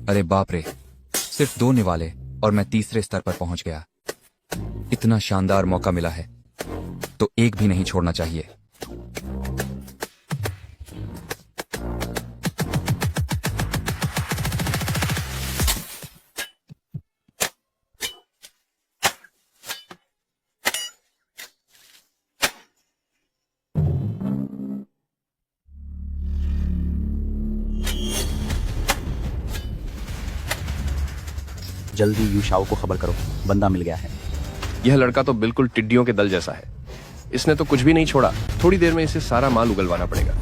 अरे बाप रे, सिर्फ 2 निवाले और मैं तीसरे स्तर पर पहुंच गया। इतना शानदार मौका मिला है तो एक भी नहीं छोड़ना चाहिए। जल्दी यू शाओ को खबर करो, बंदा मिल गया है। यह लड़का तो बिल्कुल टिड्डियों के दल जैसा है। इसने तो कुछ भी नहीं छोड़ा। थोड़ी देर में इसे सारा माल उगलवाना पड़ेगा।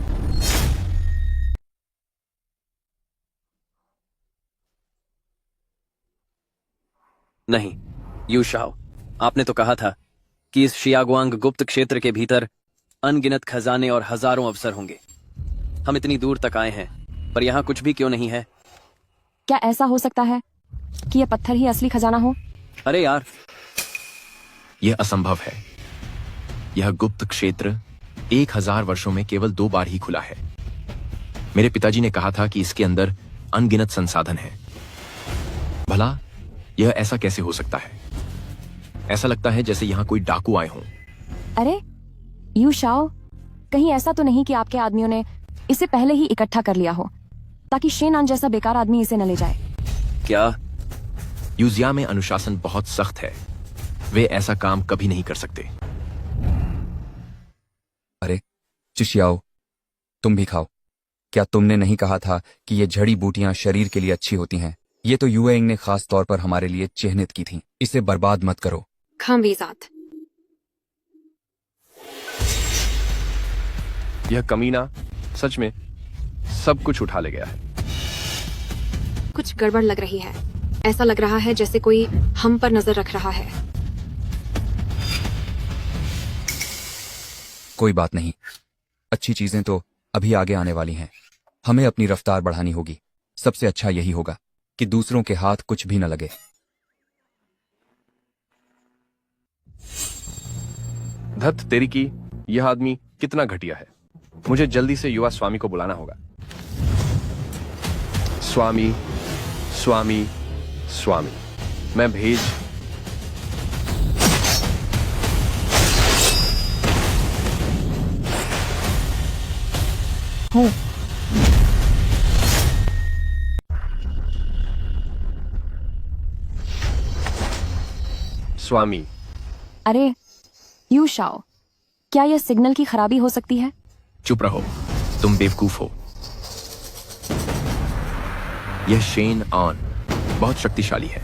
नहीं यू शाओ, आपने तो कहा था कि इस शियागुआंग गुप्त क्षेत्र के भीतर अनगिनत खजाने और हजारों अवसर होंगे। हम इतनी दूर तक आए हैं पर यहाँ कुछ भी क्यों नहीं है? क्या ऐसा हो सकता है कि यह पत्थर ही असली खजाना हो? अरे यार, यह असंभव है। यह गुप्त क्षेत्र 1000 वर्षों में केवल 2 बार ही खुला है। मेरे पिताजी ने कहा था कि इसके अंदर अनगिनत संसाधन है। भला यह ऐसा कैसे हो सकता है? ऐसा लगता है जैसे यहाँ कोई डाकू आए हों। अरे यू शाओ, कहीं ऐसा तो नहीं कि आपके आदमियों ने इसे पहले ही इकट्ठा कर लिया हो ताकि शेनान जैसा बेकार आदमी इसे न ले जाए? क्या? यूजिया में अनुशासन बहुत सख्त है। वे ऐसा काम कभी नहीं कर सकते। अरे चिशियाओ, तुम भी खाओ। क्या तुमने नहीं कहा था कि ये जड़ी बूटियां शरीर के लिए अच्छी होती हैं? ये तो यूएइंग ने खास तौर पर हमारे लिए चिह्नित की थी। इसे बर्बाद मत करो। यह कमीना सच में सब कुछ उठा ले गया है। कुछ गड़बड़ लग रही है। ऐसा लग रहा है जैसे कोई हम पर नजर रख रहा है। कोई बात नहीं, अच्छी चीजें तो अभी आगे आने वाली हैं। हमें अपनी रफ्तार बढ़ानी होगी। सबसे अच्छा यही होगा कि दूसरों के हाथ कुछ भी न लगे। धत तेरी की, यह आदमी कितना घटिया है। मुझे जल्दी से युवा स्वामी को बुलाना होगा। स्वामी, स्वामी, स्वामी, मैं भेज। हूँ। स्वामी। अरे यू शाओ, क्या यह सिग्नल की खराबी हो सकती है? चुप रहो, तुम बेवकूफ हो। यह शेन ऑन बहुत शक्तिशाली है।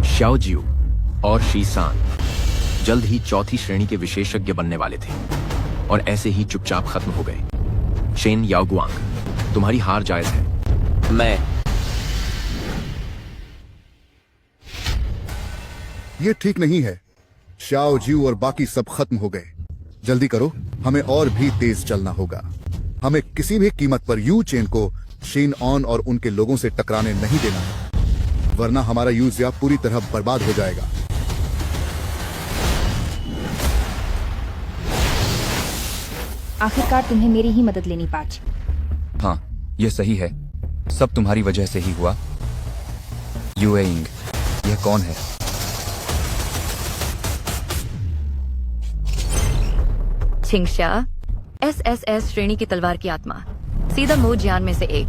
श्याओ जियू और शीसान जल्द ही 4थी श्रेणी के विशेषज्ञ बनने वाले थे और ऐसे ही चुपचाप खत्म हो गए। शेन याओगुआंग, तुम्हारी हार जायज है। मैं ये ठीक नहीं है। शाओ जियू और बाकी सब खत्म हो गए। जल्दी करो, हमें और भी तेज चलना होगा। हमें किसी भी कीमत पर यू चेन को शेन ऑन और उनके लोगों से टकराने नहीं देना है, वरना हमारा यूजिया पूरी तरह बर्बाद हो जाएगा। आखिरकार तुम्हें मेरी ही मदद लेनी पार्च। हाँ, यह सही है। सब तुम्हारी वजह से ही हुआ। यूएइंग, यह कौन है? छिंगशा, SSS श्रेणी की तलवार की आत्मा, सीधा मो ज्ञान में से एक,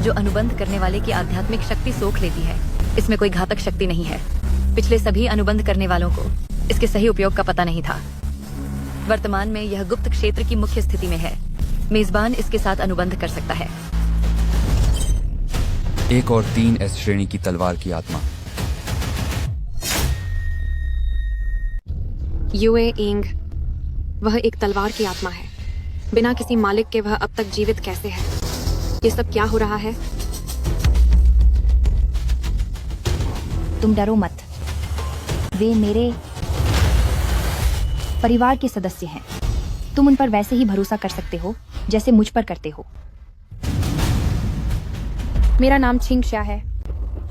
जो अनुबंध करने वाले की आध्यात्मिक शक्ति सोख लेती है। इसमें कोई घातक शक्ति नहीं है। पिछले सभी अनुबंध करने वालों को इसके सही उपयोग का पता नहीं था। वर्तमान में यह गुप्त क्षेत्र की मुख्य स्थिति में है। मेजबान इसके साथ अनुबंध कर सकता है। 1 और 3S श्रेणी की तलवार की आत्मा। यूएइंग, वह एक तलवार की आत्मा है। बिना किसी मालिक के वह अब तक जीवित कैसे है? ये सब क्या हो रहा है? तुम डरो मत, वे मेरे परिवार के सदस्य हैं। तुम उन पर वैसे ही भरोसा कर सकते हो जैसे मुझ पर करते हो। मेरा नाम छिंगशा है।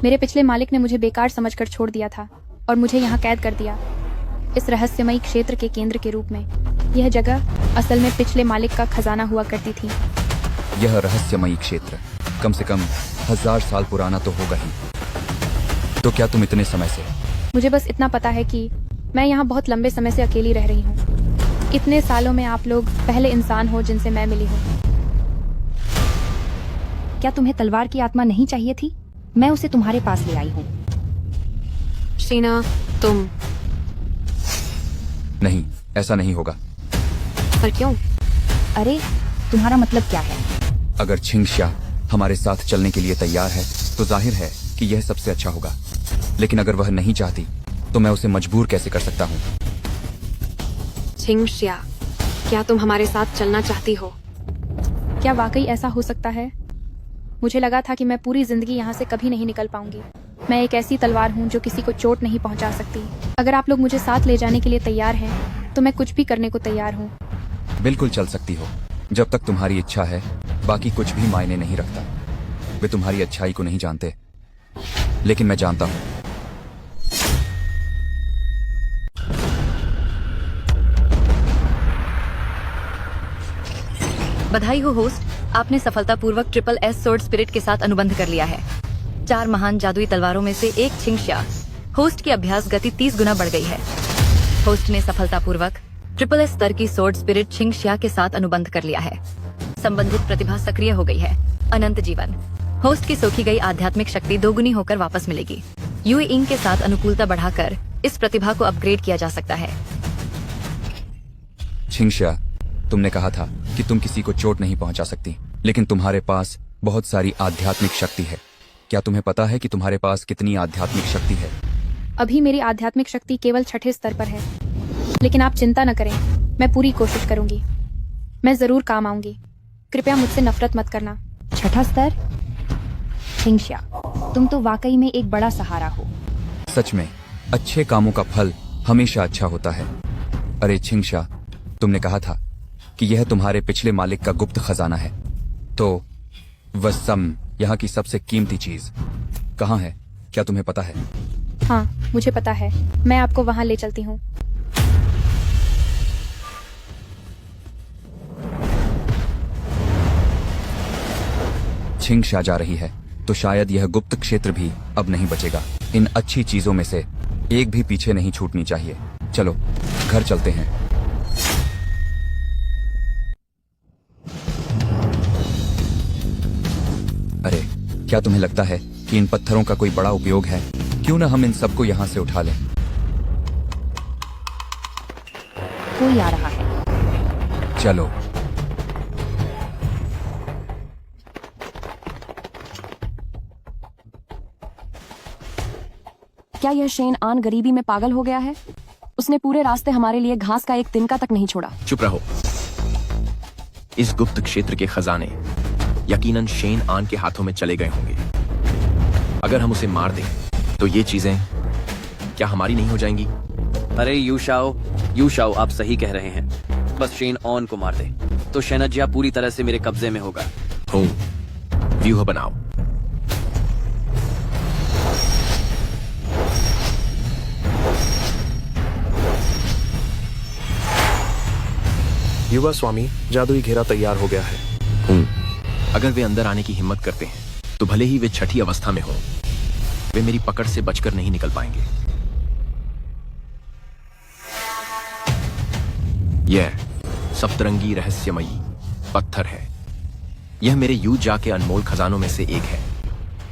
मेरे पिछले मालिक ने मुझे बेकार समझकर छोड़ दिया था और मुझे यहाँ कैद कर दिया, इस रहस्यमयी क्षेत्र के केंद्र के रूप में। यह जगह असल में पिछले मालिक का खजाना हुआ करती थी। यह रहस्यमयी क्षेत्र कम से कम 1000 साल पुराना तो होगा ही। तो क्या तुम इतने समय से? मुझे बस इतना पता है कि मैं यहाँ बहुत लंबे समय से अकेली रह रही हूँ। इतने सालों में आप लोग पहले इंसान हो जिनसे मैं मिली हूँ। क्या तुम्हें तलवार की आत्मा नहीं चाहिए थी? मैं उसे तुम्हारे पास ले आई हूँ। शीना, तुम। नहीं, ऐसा नहीं होगा। पर क्यों? अरे तुम्हारा मतलब क्या है? अगर छिंगशा हमारे साथ चलने के लिए तैयार है तो जाहिर है कि यह सबसे अच्छा होगा। लेकिन अगर वह नहीं चाहती तो मैं उसे मजबूर कैसे कर सकता हूँ? छिंगशिया, क्या तुम हमारे साथ चलना चाहती हो? क्या वाकई ऐसा हो सकता है? मुझे लगा था कि मैं पूरी जिंदगी यहाँ से कभी नहीं निकल पाऊंगी। मैं एक ऐसी तलवार हूँ जो किसी को चोट नहीं पहुँचा सकती। अगर आप लोग मुझे साथ ले जाने के लिए तैयार हैं तो मैं कुछ भी करने को तैयार हूँ। बिल्कुल चल सकती हो, जब तक तुम्हारी इच्छा है। बाकी कुछ भी मायने नहीं रखता। वे तुम्हारी अच्छाई को नहीं जानते, लेकिन मैं जानता हूँ। बधाई हो होस्ट, आपने सफलतापूर्वक ट्रिपल एस सोर्ड स्पिरिट के साथ अनुबंध कर लिया है। 4 महान जादुई तलवारों में से एक छिंगशिया। होस्ट की अभ्यास गति 30 गुना बढ़ गई है। होस्ट ने सफलतापूर्वक ट्रिपल एस स्तर की सोर्ड स्पिरिट छिंगशिया के साथ अनुबंध कर लिया है। संबंधित प्रतिभा सक्रिय हो गई है। अनंत जीवन। होस्ट की सोखी गई आध्यात्मिक शक्ति 2 गुनी होकर वापस मिलेगी। यूए इंग के साथ अनुकूलता बढ़ाकर इस प्रतिभा को अपग्रेड किया जा सकता है। छिंगशा, तुमने कहा था कि तुम किसी को चोट नहीं पहुंचा सकती, लेकिन तुम्हारे पास बहुत सारी आध्यात्मिक शक्ति है। क्या तुम्हें पता है कि तुम्हारे पास कितनी आध्यात्मिक शक्ति है? अभी मेरी आध्यात्मिक शक्ति केवल 6ठे स्तर पर है, लेकिन आप चिंता न करें, मैं पूरी कोशिश करूंगी। मैं जरूर काम आऊंगी। कृपया मुझसे नफरत मत करना। 6ठा स्तर? छिंगशिया, तुम तो वाकई में एक बड़ा सहारा हो। सच में, अच्छे कामों का फल हमेशा अच्छा होता है। अरे छिंगशा, तुमने कहा था कि यह तुम्हारे पिछले मालिक का गुप्त खजाना है, तो वसम, यहाँ की सबसे कीमती चीज कहाँ है? क्या तुम्हें पता है? हाँ, मुझे पता है। मैं आपको वहां ले चलती हूँ। छिंगशा जा रही है तो शायद यह गुप्त क्षेत्र भी अब नहीं बचेगा। इन अच्छी चीजों में से एक भी पीछे नहीं छूटनी चाहिए। चलो घर चलते हैं। अरे, क्या तुम्हें लगता है कि इन पत्थरों का कोई बड़ा उपयोग है? क्यों ना हम इन सबको यहाँ से उठा लें? कोई आ रहा है। चलो। क्या यह शेन आन गरीबी में पागल हो गया है? उसने पूरे रास्ते हमारे लिए घास का एक तिनका तक नहीं छोड़ा। चुप रहो। इस गुप्त क्षेत्र के खजाने यकीनन शेन आन के हाथों में चले गए होंगे। अगर हम उसे मार दें तो ये चीजें क्या हमारी नहीं हो जाएंगी? अरे यूशाओ, आप सही कह रहे हैं। बस शेन ऑन को मार दे तो शेनज्या पूरी तरह से मेरे कब्जे में होगा। हूँ, व्यूह बनाओ। युवा स्वामी, जादुई घेरा तैयार हो गया है। हूँ, अगर वे अंदर आने की हिम्मत करते हैं तो भले ही वे छठी अवस्था में हो, वे मेरी पकड़ से बचकर नहीं निकल पाएंगे। यह सप्तरंगी रहस्यमयी पत्थर है। यह मेरे यूजा के अनमोल खजानों में से एक है।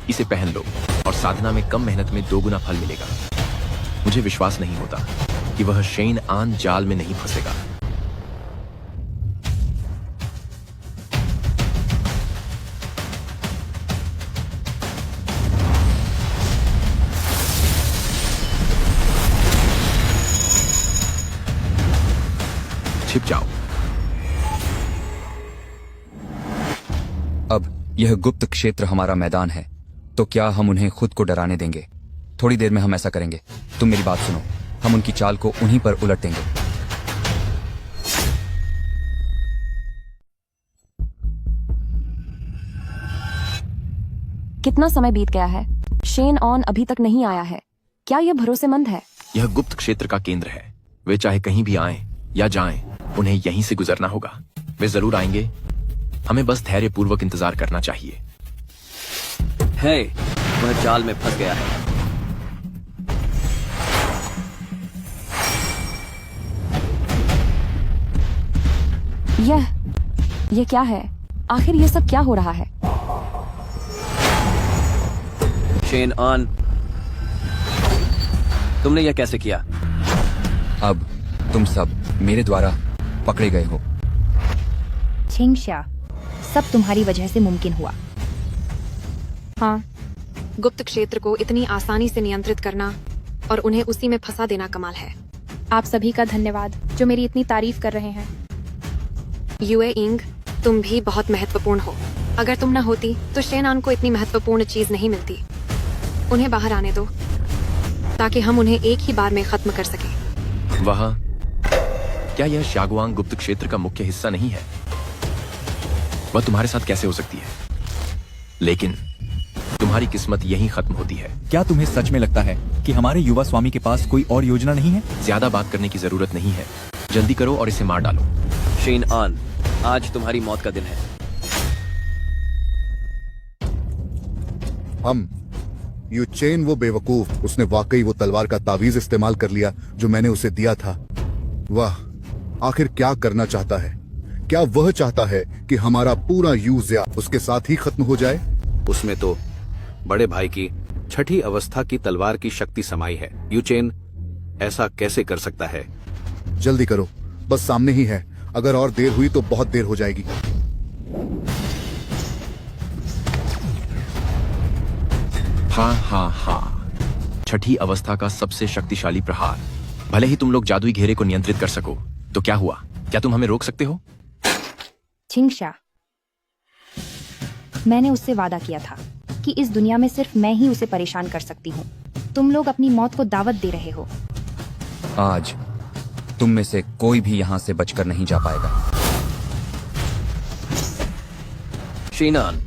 इसे पहन लो और साधना में कम मेहनत में 2 गुना फल मिलेगा। मुझे विश्वास नहीं होता कि वह शेन आन जाल में नहीं फंसेगा। छिप जाओ। अब यह गुप्त क्षेत्र हमारा मैदान है, तो क्या हम उन्हें खुद को डराने देंगे? थोड़ी देर में हम ऐसा करेंगे। तुम मेरी बात सुनो, हम उनकी चाल को उन्हीं पर उलट देंगे। कितना समय बीत गया है? शेन ऑन अभी तक नहीं आया है। क्या यह भरोसेमंद है? यह गुप्त क्षेत्र का केंद्र है। वे चाहे कहीं भी आएं या जाएं, उन्हें यहीं से गुजरना होगा। वे जरूर आएंगे। हमें बस धैर्यपूर्वक इंतजार करना चाहिए। है वह जाल में फंस गया है। ये क्या है? आखिर ये सब क्या हो रहा है? शेन ऑन, तुमने यह कैसे किया? अब तुम सब मेरे द्वारा पकड़े गए हो। छिंगशा, सब तुम्हारी वजह से मुमकिन हुआ। हाँ, गुप्त क्षेत्र को इतनी आसानी से नियंत्रित करना और उन्हें उसी में फंसा देना कमाल है। आप सभी का धन्यवाद जो मेरी इतनी तारीफ कर रहे हैं। यूए इंग, तुम भी बहुत महत्वपूर्ण हो। अगर तुम न होती तो शेनान को इतनी महत्वपूर्ण चीज नहीं मिलती। उन्हें बाहर आने दो ताकि हम उन्हें एक ही बार में खत्म कर सकें। वह क्या यह शागवांग गुप्त क्षेत्र का मुख्य हिस्सा नहीं है? वह तुम्हारे साथ कैसे हो सकती है? लेकिन तुम्हारी किस्मत यहीं खत्म होती है। क्या तुम्हें सच में लगता है कि हमारे युवा स्वामी के पास कोई और योजना नहीं है? ज्यादा बात करने की जरूरत नहीं है, जल्दी करो और इसे मार डालो। शेन ऑन, आज तुम्हारी मौत का दिन है। हम यू चेन वो बेवकूफ, उसने वाकई वो तलवार का तावीज इस्तेमाल कर लिया जो मैंने उसे दिया था। वाह, आखिर क्या करना चाहता है? क्या वह चाहता है कि हमारा पूरा यूज़या उसके साथ ही खत्म हो जाए? उसमें तो बड़े भाई की छठी अवस्था की तलवार की शक्ति समाई है। यूचेन ऐसा कैसे कर सकता है? जल्दी करो, बस सामने ही है। अगर और देर हुई तो बहुत देर हो जाएगी। हाँ, छठी अवस्था का सबसे शक्तिशाली प्रहार। भले ही तुम लोग जादुई घेरे को नियंत्रित कर सको, तो क्या हुआ? क्या तुम हमें रोक सकते हो? छिंगशा, मैंने उससे वादा किया था कि इस दुनिया में सिर्फ मैं ही उसे परेशान कर सकती हूँ। तुम लोग अपनी मौत को दावत दे रहे हो। आज तुम में से कोई भी यहाँ से बचकर नहीं जा पाएगा। शीनान,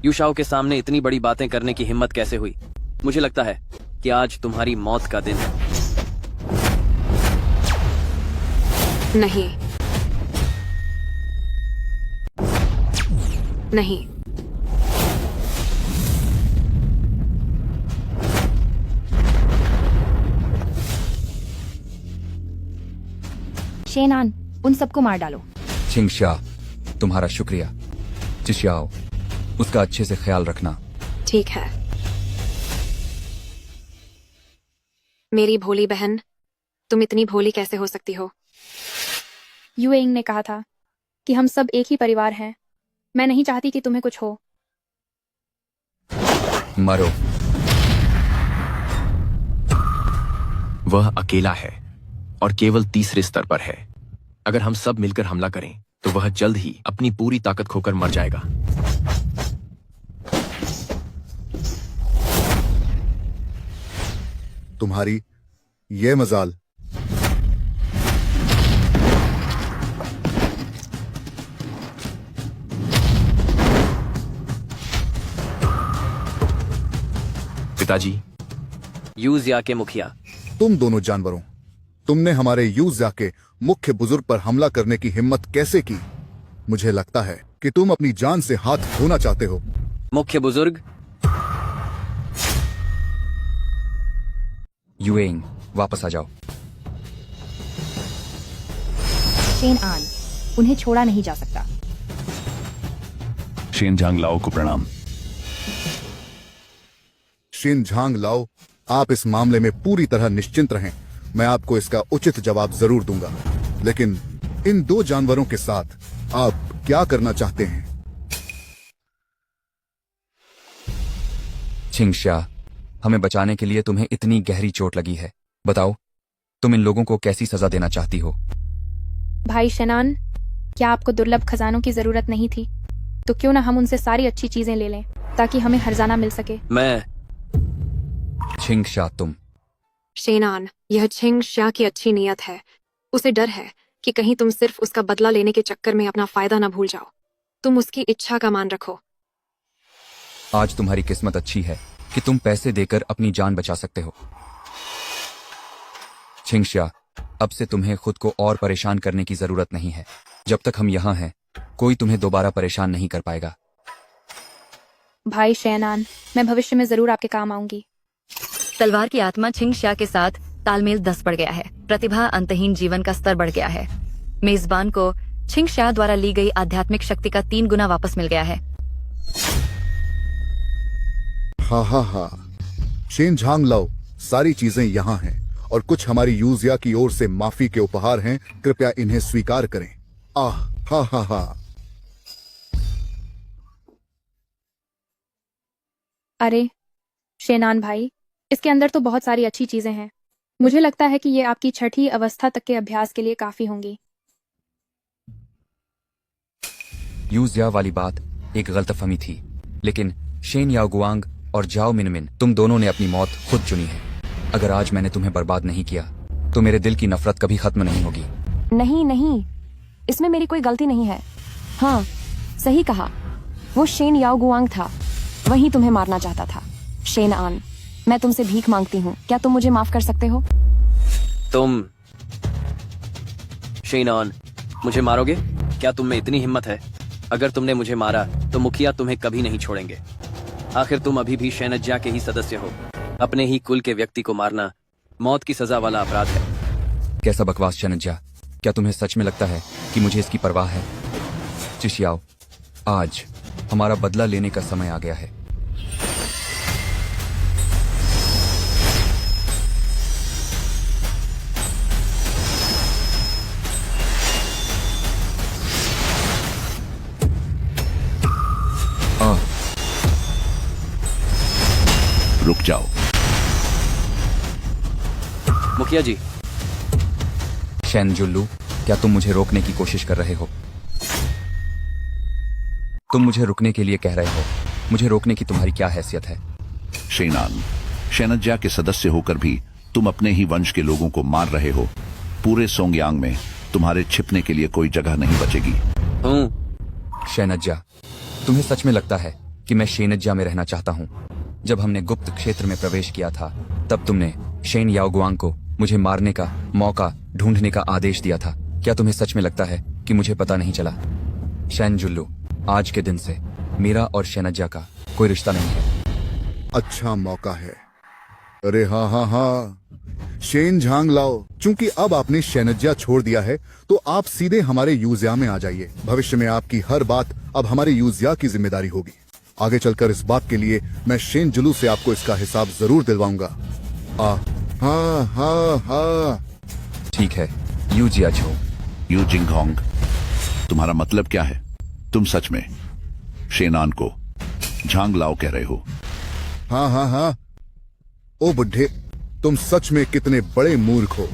यूशाओ के सामने इतनी बड़ी बातें करने की हिम्मत कैसे हुई? मुझे लगता है कि आज तुम्हारी मौत का दिन है। नहीं, नहीं, शेनान, उन सबको मार डालो। छिंगशा, तुम्हारा शुक्रिया। चिशियाओ, उसका अच्छे से ख्याल रखना। ठीक है। मेरी भोली बहन, तुम इतनी भोली कैसे हो सकती हो? यूएइंग ने कहा था कि हम सब एक ही परिवार हैं। मैं नहीं चाहती कि तुम्हें कुछ हो। मरो। वह अकेला है और केवल तीसरे स्तर पर है। अगर हम सब मिलकर हमला करें तो वह जल्द ही अपनी पूरी ताकत खोकर मर जाएगा। तुम्हारी ये मजाल। पिताजी, यूज़या के मुखिया, तुम दोनों जानवरों, तुमने हमारे यूज़या के मुख्य बुजुर्ग पर हमला करने की हिम्मत कैसे की? मुझे लगता है कि तुम अपनी जान से हाथ धोना चाहते हो। मुख्य बुजुर्ग? यूएइंग, वापस आ जाओ। शेनआन, उन्हें छोड़ा नहीं जा सकता। शेनजांग लाओ को प्रणाम। शिनझांग लाओ, आप इस मामले में पूरी तरह निश्चिंत रहें। मैं आपको इसका उचित जवाब जरूर दूंगा। लेकिन इन दो जानवरों के साथ आप क्या करना चाहते हैं? छिंगशा, हमें बचाने के लिए तुम्हें इतनी गहरी चोट लगी है। बताओ, तुम इन लोगों को कैसी सजा देना चाहती हो? भाई शेनान, क्या आपको दुर्लभ खजानों की जरूरत नहीं थी? तो क्यों ना हम उनसे सारी अच्छी चीजें ले लें ताकि हमें हर्जाना मिल सके। मैं छिंगशा, तुम। शेनान, यह छिंग शा की अच्छी नीयत है। उसे डर है कि कहीं तुम सिर्फ उसका बदला लेने के चक्कर में अपना फायदा न भूल जाओ। तुम उसकी इच्छा का मान रखो। आज तुम्हारी किस्मत अच्छी है कि तुम पैसे देकर अपनी जान बचा सकते हो। छिंगशा, अब से तुम्हें खुद को और परेशान करने की जरूरत नहीं है। जब तक हम यहाँ हैं, कोई तुम्हें दोबारा परेशान नहीं कर पाएगा। भाई शेनान, मैं भविष्य में जरूर आपके काम आऊंगी। तलवार की आत्मा छिंगशिया के साथ तालमेल 10 बढ़ गया है। प्रतिभा अंतहीन जीवन का स्तर बढ़ गया है। मेजबान को छिंगशिया द्वारा ली गई आध्यात्मिक शक्ति का 3 गुना वापस मिल गया है। हा हा हा। शेन झांग लाओ, सारी चीजें यहाँ हैं और कुछ हमारी यूजिया की ओर से माफी के उपहार हैं। कृपया इन्हें स्वीकार करें। आह हा हा हा। अरे शेनान भाई, इसके अंदर तो बहुत सारी अच्छी चीजें हैं। मुझे लगता है कि ये आपकी छठी अवस्था तक के अभ्यास के लिए काफी होंगी। यूजिया वाली बात एक गलतफहमी थी, लेकिन शेन याओगुआंग और जाओ मिनमिन, तुम दोनों ने अपनी मौत खुद चुनी है। अगर आज मैंने तुम्हें बर्बाद नहीं किया तो मेरे दिल की नफरत कभी खत्म नहीं होगी। नहीं नहीं, इसमें मेरी कोई गलती नहीं है। हाँ, सही कहा, वो शेन याओगुआंग था, वही तुम्हें मारना चाहता था। शेन आन, मैं तुमसे भीख मांगती हूँ, क्या तुम मुझे माफ कर सकते हो? तुम शेनान मुझे मारोगे? क्या तुम में इतनी हिम्मत है? अगर तुमने मुझे मारा तो मुखिया तुम्हें कभी नहीं छोड़ेंगे। आखिर तुम अभी भी शेनज्जा के ही सदस्य हो। अपने ही कुल के व्यक्ति को मारना मौत की सजा वाला अपराध है। कैसा बकवास शेनज्जा, क्या तुम्हें सच में लगता है कि मुझे इसकी परवाह है? चिशियाओ, आज हमारा बदला लेने का समय आ गया है। रुक जाओ। मुखिया जी। शेन जुल्लू, क्या तुम मुझे रोकने की कोशिश कर रहे हो? तुम मुझे रुकने के लिए कह रहे हो। मुझे रोकने की तुम्हारी क्या हैसियत है? शेनान, शेनज्जा के सदस्य होकर भी तुम अपने ही वंश के लोगों को मार रहे हो। पूरे सोंगयांग में तुम्हारे छिपने के लिए कोई जगह नहीं बचेगी। शेनज्जा, तुम्हें सच में लगता है कि मैं शेनज्जा में रहना चाहता हूँ? जब हमने गुप्त क्षेत्र में प्रवेश किया था तब तुमने शेन याओगुआंग को मुझे मारने का मौका ढूंढने का आदेश दिया था। क्या तुम्हें सच में लगता है कि मुझे पता नहीं चला? शेन जुल्लू, आज के दिन से मेरा और शेनज्जा का कोई रिश्ता नहीं है। अच्छा मौका है। अरे हाँ हाँ हाँ, शेन झांग लाओ, चूंकि अब आपने शेनज्जा छोड़ दिया है तो आप सीधे हमारे यूजिया में आ जाइए। भविष्य में आपकी हर बात अब हमारे यूजिया की जिम्मेदारी होगी। आगे चलकर इस बात के लिए मैं शेन जुलू से आपको इसका हिसाब जरूर दिलवाऊंगा। हाँ हाँ हाँ। ठीक है यू जियाझो। यू जिंगहोंग, तुम्हारा मतलब क्या है? तुम सच में शेनान को झांग लाओ कह रहे हो? हाँ हाँ हाँ। ओ बुढ़े, तुम सच में कितने बड़े मूर्ख हो।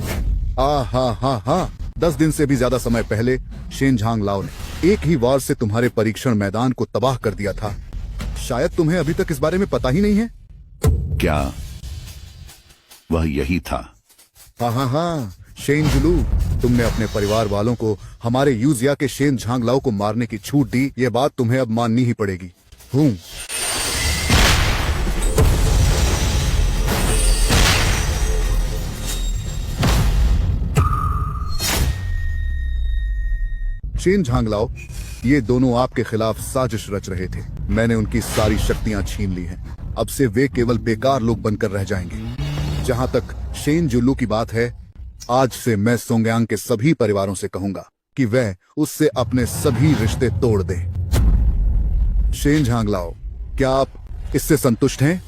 हाँ हाँ हाँ। 10 दिन से भी ज्यादा समय पहले शेन झांग लाओ ने एक ही वार से तुम्हारे परीक्षण मैदान को तबाह कर दिया था। शायद तुम्हें अभी तक इस बारे में पता ही नहीं है। क्या वह यही था? हाँ हाँ हाँ, शेन जुलू, तुमने अपने परिवार वालों को हमारे यूजिया के शेन झांग लाओ को मारने की छूट दी। ये बात तुम्हें अब माननी ही पड़ेगी। हूँ शेन झांग लाओ, ये दोनों आपके खिलाफ साजिश रच रहे थे। मैंने उनकी सारी शक्तियां छीन ली हैं। अब से वे केवल बेकार लोग बनकर रह जाएंगे। जहां तक शेन जुल्लू की बात है, आज से मैं सोंगयांग के सभी परिवारों से कहूंगा कि वह उससे अपने सभी रिश्ते तोड़ दे। शेन झांग लाओ, क्या आप इससे संतुष्ट हैं?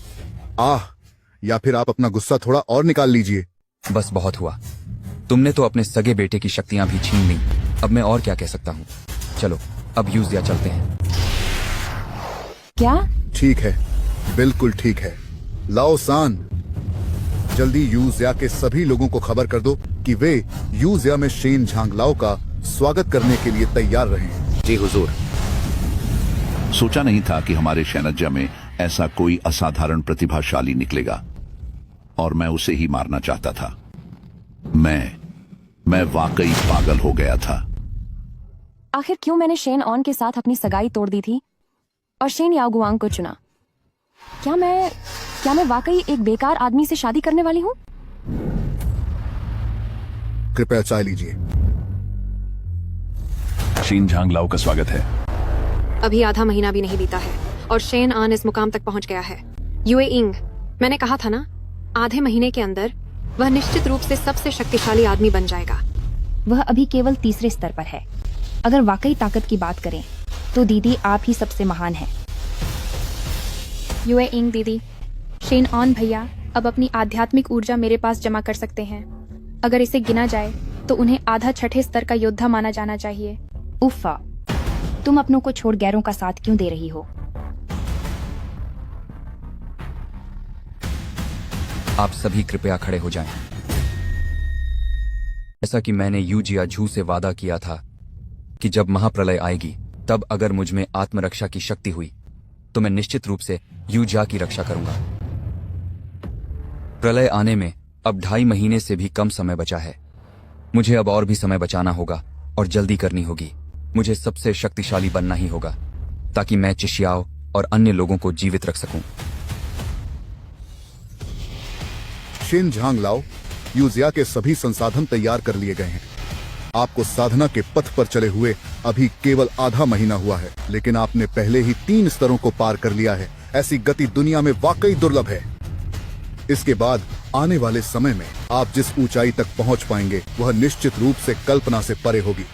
या फिर आप अपना गुस्सा थोड़ा और निकाल लीजिए। बस बहुत हुआ। तुमने तो अपने सगे बेटे की शक्तियां भी छीन ली। अब मैं और क्या कह सकता हूँ? चलो अब यूजिया चलते हैं। क्या? ठीक है, बिल्कुल ठीक है। लाओ सान, जल्दी यूजिया के सभी लोगों को खबर कर दो कि वे यूजिया में शेन झांग लाओ का स्वागत करने के लिए तैयार रहें। जी हुजूर। सोचा नहीं था कि हमारे शेनज्जा में ऐसा कोई असाधारण प्रतिभाशाली निकलेगा और मैं उसे ही मारना चाहता था। मैं वाकई पागल हो गया था। आखिर क्यों मैंने शेन ऑन के साथ अपनी सगाई तोड़ दी थी और शेन याओगुआंग को चुना? क्या मैं वाकई एक बेकार आदमी से शादी करने वाली हूँ? कृपया चाय लीजिए। शेन झांग लाओ का स्वागत है। अभी आधा महीना भी नहीं बीता है और शेन आन इस मुकाम तक पहुंच गया है। यूए इंग, मैंने कहा था ना, आधे महीने के अंदर वह निश्चित रूप से सबसे शक्तिशाली आदमी बन जाएगा। वह अभी केवल तीसरे स्तर पर है। अगर वाकई ताकत की बात करें तो दीदी आप ही सबसे महान हैं। यूए इंग दीदी, शेन ऑन भैया अब अपनी आध्यात्मिक ऊर्जा मेरे पास जमा कर सकते हैं। अगर इसे गिना जाए तो उन्हें आधा छठे स्तर का योद्धा माना जाना चाहिए। उफ़ा, तुम अपनों को छोड़ गैरों का साथ क्यों दे रही हो? आप सभी कृपया खड़े हो जाएं। जैसा कि मैंने यू जियाझू से वादा किया था कि जब महाप्रलय आएगी तब अगर मुझ में आत्मरक्षा की शक्ति हुई तो मैं निश्चित रूप से यू जिया की रक्षा करूंगा। प्रलय आने में अब 2.5 महीने से भी कम समय बचा है। मुझे अब और भी समय बचाना होगा और जल्दी करनी होगी। मुझे सबसे शक्तिशाली बनना ही होगा ताकि मैं चिशियाओ और अन्य लोगों को जीवित रख सकूं। शेन झांग लाओ, यूजिया के सभी संसाधन तैयार कर लिए गए हैं। आपको साधना के पथ पर चले हुए अभी केवल आधा महीना हुआ है, लेकिन आपने पहले ही 3 स्तरों को पार कर लिया है। ऐसी गति दुनिया में वाकई दुर्लभ है। इसके बाद आने वाले समय में आप जिस ऊंचाई तक पहुंच पाएंगे वह निश्चित रूप से कल्पना से परे होगी।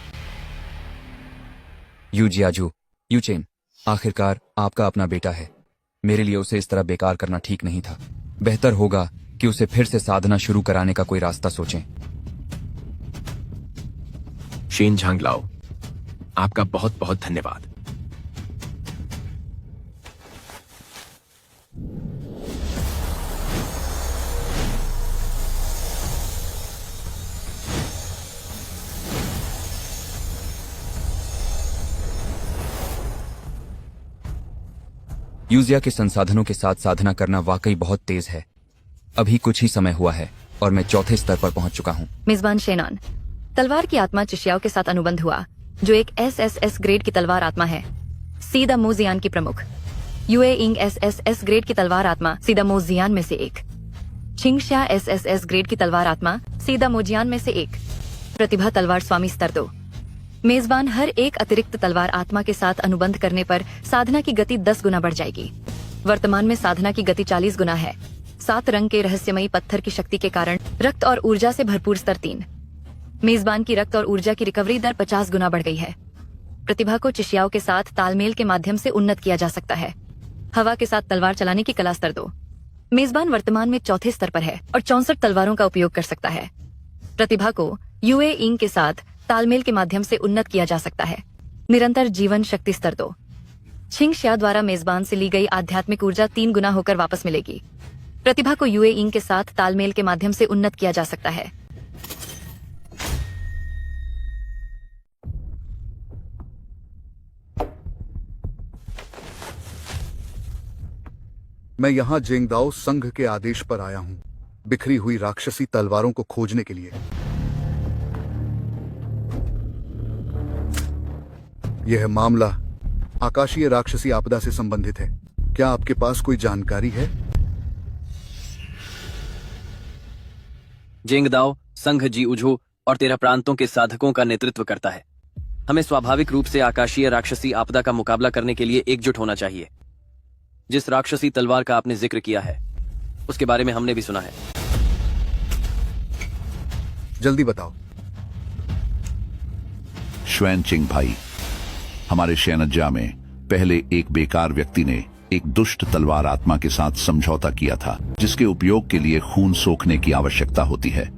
यू जियाझू, यू चेन, आखिरकार आपका अपना बेटा है। मेरे लिए उसे इस तरह बेकार करना ठीक नहीं था। बेहतर होगा कि उसे फिर से साधना शुरू कराने का कोई रास्ता सोचें। शेन झांगलाओ, आपका बहुत बहुत धन्यवाद। यूजिया के संसाधनों के साथ साधना करना वाकई बहुत तेज है। अभी कुछ ही समय हुआ है और मैं 4थे स्तर पर पहुंच चुका हूं। मेजबान शेनान, तलवार की आत्मा चिशियाओं के साथ अनुबंध हुआ, जो एक SSS ग्रेड की तलवार आत्मा है। सीधा मोजियान की प्रमुख। यूए इंग SSS ग्रेड की तलवार आत्मा सीधा मोजियान में से एक। छिंगशा SSS ग्रेड की तलवार आत्मा सीधा मोजियान में से एक। प्रतिभा तलवार स्वामी स्तर 2। मेजबान, हर एक अतिरिक्त तलवार आत्मा के साथ अनुबंध करने पर साधना की गति 10 गुना बढ़ जाएगी। वर्तमान में साधना की गति 40 गुना है। 7 रंग के रहस्यमयी पत्थर की शक्ति के कारण रक्त और ऊर्जा से भरपूर स्तर 3। मेजबान की रक्त और ऊर्जा की रिकवरी दर 50 गुना बढ़ गई है। प्रतिभा को चिशियाओं के साथ तालमेल के माध्यम से उन्नत किया जा सकता है। हवा के साथ तलवार चलाने की कला स्तर 2। मेजबान वर्तमान में 4थे स्तर पर है और 64 तलवारों का उपयोग कर सकता है। प्रतिभा को यूए इंग के साथ तालमेल के माध्यम से उन्नत किया जा सकता है। निरंतर जीवन शक्ति स्तर 2। छिंगशिया द्वारा मेजबान से ली गई आध्यात्मिक ऊर्जा 3 गुना होकर वापस मिलेगी। प्रतिभा को यूए इंग के साथ तालमेल के माध्यम से उन्नत किया जा सकता है। मैं यहाँ जेंगदाओ संघ के आदेश पर आया हूँ, बिखरी हुई राक्षसी तलवारों को खोजने के लिए। यह मामला आकाशीय राक्षसी आपदा से संबंधित है। क्या आपके पास कोई जानकारी है? जेंगदाओ संघ जी उझू और 13 प्रांतों के साधकों का नेतृत्व करता है। हमें स्वाभाविक रूप से आकाशीय राक्षसी आपदा का मुकाबला करने के लिए एकजुट होना चाहिए। जिस राक्षसी तलवार का आपने जिक्र किया है उसके बारे में हमने भी सुना है। जल्दी बताओ। श्वेनचिंग भाई, हमारे शेनज्जा में पहले एक बेकार व्यक्ति ने एक दुष्ट तलवार आत्मा के साथ समझौता किया था, जिसके उपयोग के लिए खून सोखने की आवश्यकता होती है।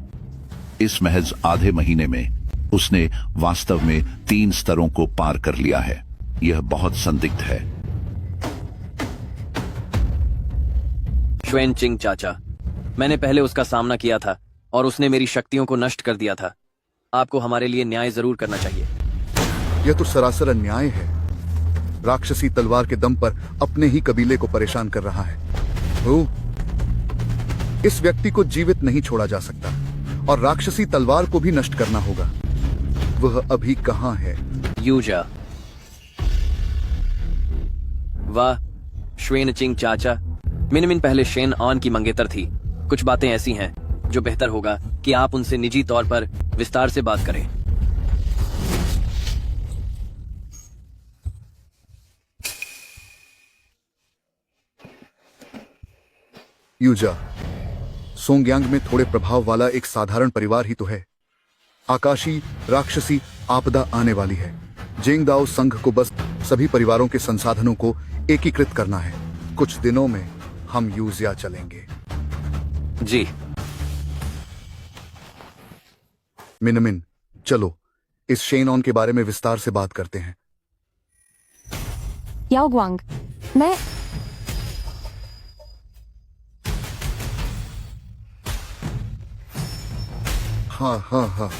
इस महज आधे महीने में उसने वास्तव में 3 स्तरों को पार कर लिया है। यह बहुत संदिग्ध है। श्वेनचिंग चाचा, मैंने पहले उसका सामना किया था और उसने मेरी शक्तियों को नष्ट कर दिया था। आपको हमारे लिए न्याय जरूर करना चाहिए। यह तो सरासर अन्याय है। राक्षसी तलवार के दम पर अपने ही कबीले को परेशान कर रहा है। इस व्यक्ति को जीवित नहीं छोड़ा जा सकता और राक्षसी तलवार को भी नष्ट करना होगा। वह अभी कहाँ है? यूजा। वाह श्वेनचिंग चाचा, मिनमिन पहले शेन ऑन की मंगेतर थी। कुछ बातें ऐसी हैं जो बेहतर होगा कि आप उनसे निजी तौर पर विस्तार से बात करें। यूजा, सोंगयांग में थोड़े प्रभाव वाला एक साधारण परिवार ही तो है। आकाशी राक्षसी आपदा आने वाली है। जेंगदाओ संघ को बस सभी परिवारों के संसाधनों को एकीकृत करना है। कुछ दिनों में हम यूजिया चलेंगे। जी। मिनमिन, चलो इस शेनऑन के बारे में विस्तार से बात करते हैं। याओ गुआंग, मैं हाँ,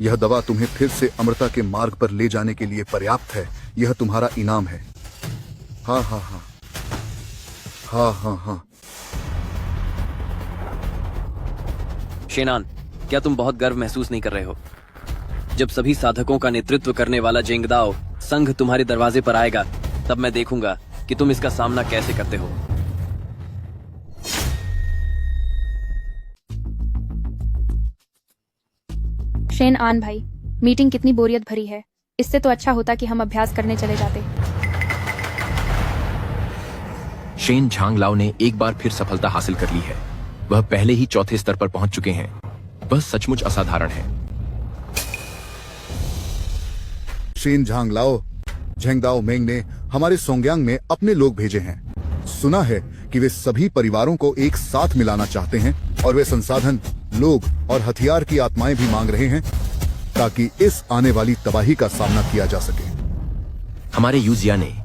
यह दवा तुम्हें फिर से अमरता के मार्ग पर ले जाने के लिए पर्याप्त है। यह तुम्हारा इनाम है। हाँ। शेनान, क्या तुम बहुत गर्व महसूस नहीं कर रहे हो? जब सभी साधकों का नेतृत्व करने वाला जेंगदाओ संघ तुम्हारे दरवाजे पर आएगा, तब मैं देखूंगा कि तुम इसका सामना कैसे करते हो। शेन आन भाई, मीटिंग कितनी बोरियत भरी है। इससे तो अच्छा होता कि हम अभ्यास करने चले जाते। शेन झांग लाओ ने एक बार फिर सफलता हासिल कर ली है। वह पहले ही चौथे स्तर पर पहुंच चुके हैं। वह सचमुच असाधारण है। शेन झांग लाओ, झेंगदाओ मेंग ने हमारे सोंगयांग में अपने लोग भेजे हैं। सुना है कि वे सभी परिवारों को एक साथ मिलाना चाहते हैं और वे संसाधन, लोग और हथियार की आत्माएं भी मांग रहे हैं ताकि इस आने वाली तबाही का सामना किया जा सके। हमारे यूजिया ने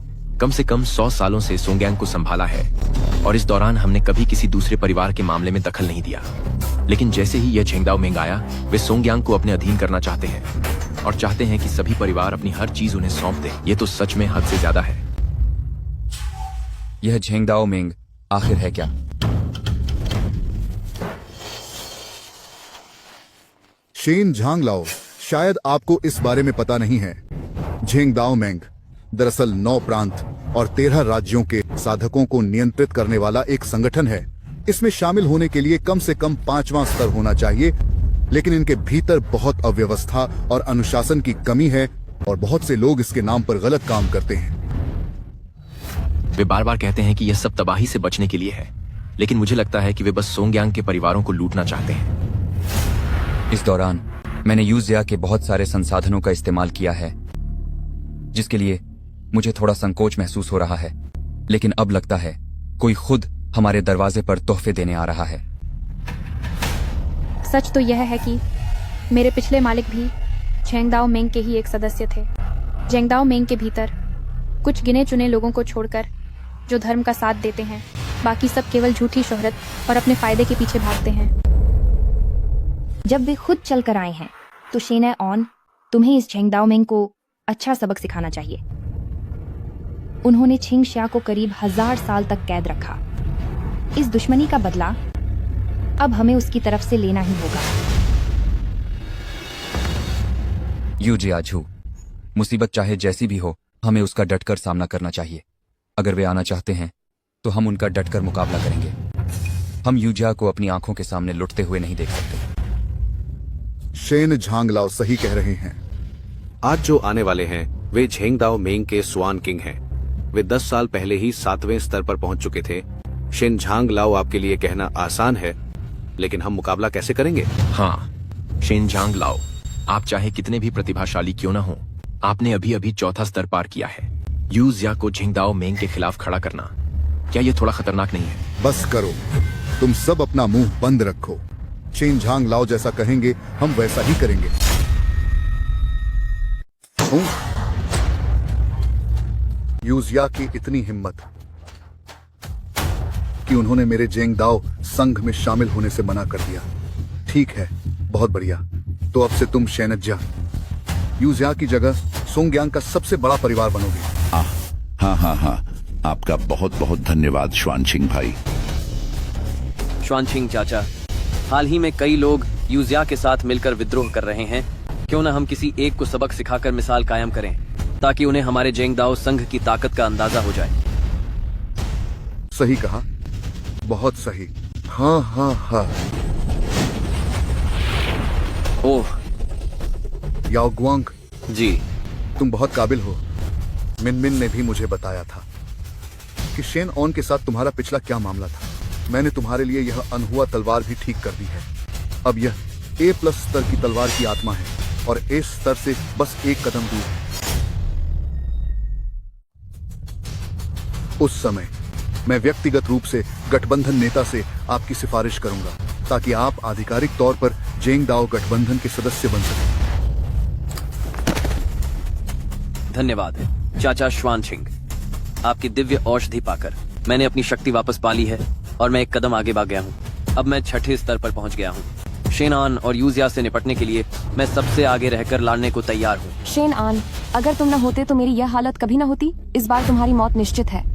कम से कम 100 सालों से सोंगयांग को संभाला है और इस दौरान हमने कभी किसी दूसरे परिवार के मामले में दखल नहीं दिया। लेकिन जैसे ही यह झेंगदाओ मेंग आया, वे सोंगयांग को अपने अधीन करना चाहते हैं और चाहते हैं कि सभी परिवार अपनी हर चीज उन्हें सौंप दे। ये तो सच में हद से ज्यादा है। यह झेंगदाओ मेंग आखिर है क्या? शेन झांग लाओ, शायद आपको इस बारे में पता नहीं है। झेंगदाओ मेंग दरअसल 9 प्रांत और 13 राज्यों के साधकों को नियंत्रित करने वाला एक संगठन है। इसमें शामिल होने के लिए कम से कम 5वां स्तर होना चाहिए, लेकिन इनके भीतर बहुत अव्यवस्था और अनुशासन की कमी है और बहुत से लोग इसके नाम पर गलत काम करते हैं। वे बार बार कहते हैं कि यह सब तबाही से बचने के लिए है, लेकिन मुझे लगता है कि वे बस सोंगयांग के परिवारों को लूटना चाहते हैं। इस दौरान मैंने यूजिया के बहुत सारे संसाधनों का इस्तेमाल किया है, जिसके लिए मुझे थोड़ा संकोच महसूस हो रहा है। लेकिन अब लगता है कोई खुद हमारे दरवाजे पर तोहफे देने आ रहा है। सच तो यह है कि मेरे पिछले मालिक भी झेंगदाओ मेंग के ही एक सदस्य थे। झेंगदाओ मेंग के भीतर कुछ गिने चुने लोगों को छोड़कर जो धर्म का साथ देते हैं, बाकी सब केवल झूठी शोहरत और अपने फायदे के पीछे भागते हैं। जब वे खुद चल कर आए हैं तो शेन ऑन, तुम्हें इस झेंगदाओ मेंग को अच्छा सबक सिखाना चाहिए। उन्होंने छिंग शिया को करीब 1000 साल तक कैद रखा। इस दुश्मनी का बदला अब हमें उसकी तरफ से लेना ही होगा। यूजिया झू, मुसीबत चाहे जैसी भी हो, हमें उसका डटकर सामना करना चाहिए। अगर वे आना चाहते हैं तो हम उनका डटकर मुकाबला करेंगे। हम यूजिया को अपनी आंखों के सामने लुटते हुए नहीं देख सकते। शेन झांग लाओ सही कह रहे हैं। आज जो आने वाले हैं वे झेंगदाओ मेंग के स्वान किंग हैं। वे 10 साल पहले ही 7वें स्तर पर पहुंच चुके थे। शेन झांग लाओ, आपके लिए कहना आसान है, लेकिन हम मुकाबला कैसे करेंगे? हाँ, शेन झांग लाओ, आप चाहे कितने भी प्रतिभाशाली क्यों न हो, आपने अभी अभी 4था स्तर पार किया है। यूजिया को झेंगदाओ मेंग के खिलाफ खड़ा करना, क्या ये थोड़ा खतरनाक नहीं है? बस करो, तुम सब अपना मुंह बंद रखो। शेन झांग लाओ जैसा कहेंगे हम वैसा ही करेंगे। यूजिया की इतनी हिम्मत कि उन्होंने मेरे जेंगदाओ संघ में शामिल होने से मना कर दिया। ठीक है, बहुत बढ़िया। तो अब से तुम शेनज्या यूजिया की जगह सोंगयांग का सबसे बड़ा परिवार बनोगे। हाँ, आपका बहुत बहुत धन्यवाद श्वानचिंग भाई। श्वानचिंग चाचा, हाल ही में कई लोग यूजिया के साथ मिलकर विद्रोह कर रहे हैं। क्यों न हम किसी एक को सबक सिखाकर मिसाल कायम करें, ताकि उन्हें हमारे जेंगदाओ संघ की ताकत का अंदाजा हो जाए। सही कहा, बहुत सही। हाँ। ओह याओ गुआंग जी, तुम बहुत काबिल हो। मिनमिन ने भी मुझे बताया था। कि शेन ऑन के साथ तुम्हारा पिछला क्या मामला था। मैंने तुम्हारे लिए यह अनहुआ तलवार भी ठीक कर दी है। अब यह A+ स्तर की तलवार की आत्मा है और A स्तर से बस एक कदम दूर है। उस समय मैं व्यक्तिगत रूप से गठबंधन नेता से आपकी सिफारिश करूंगा ताकि आप आधिकारिक तौर पर जेंगडाओ गठबंधन के सदस्य बन सकें। धन्यवाद चाचा श्वानछिंग। आपकी दिव्य औषधि पाकर मैंने अपनी शक्ति वापस पा ली है और मैं एक कदम आगे भाग गया हूँ। अब मैं 6ठे स्तर पर पहुँच गया हूँ। शेनान और यूजिया से निपटने के लिए मैं सबसे आगे रहकर लड़ने को तैयार हूँ। शेन आन, अगर तुम न होते तो मेरी यह हालत कभी न होती। इस बार तुम्हारी मौत निश्चित है।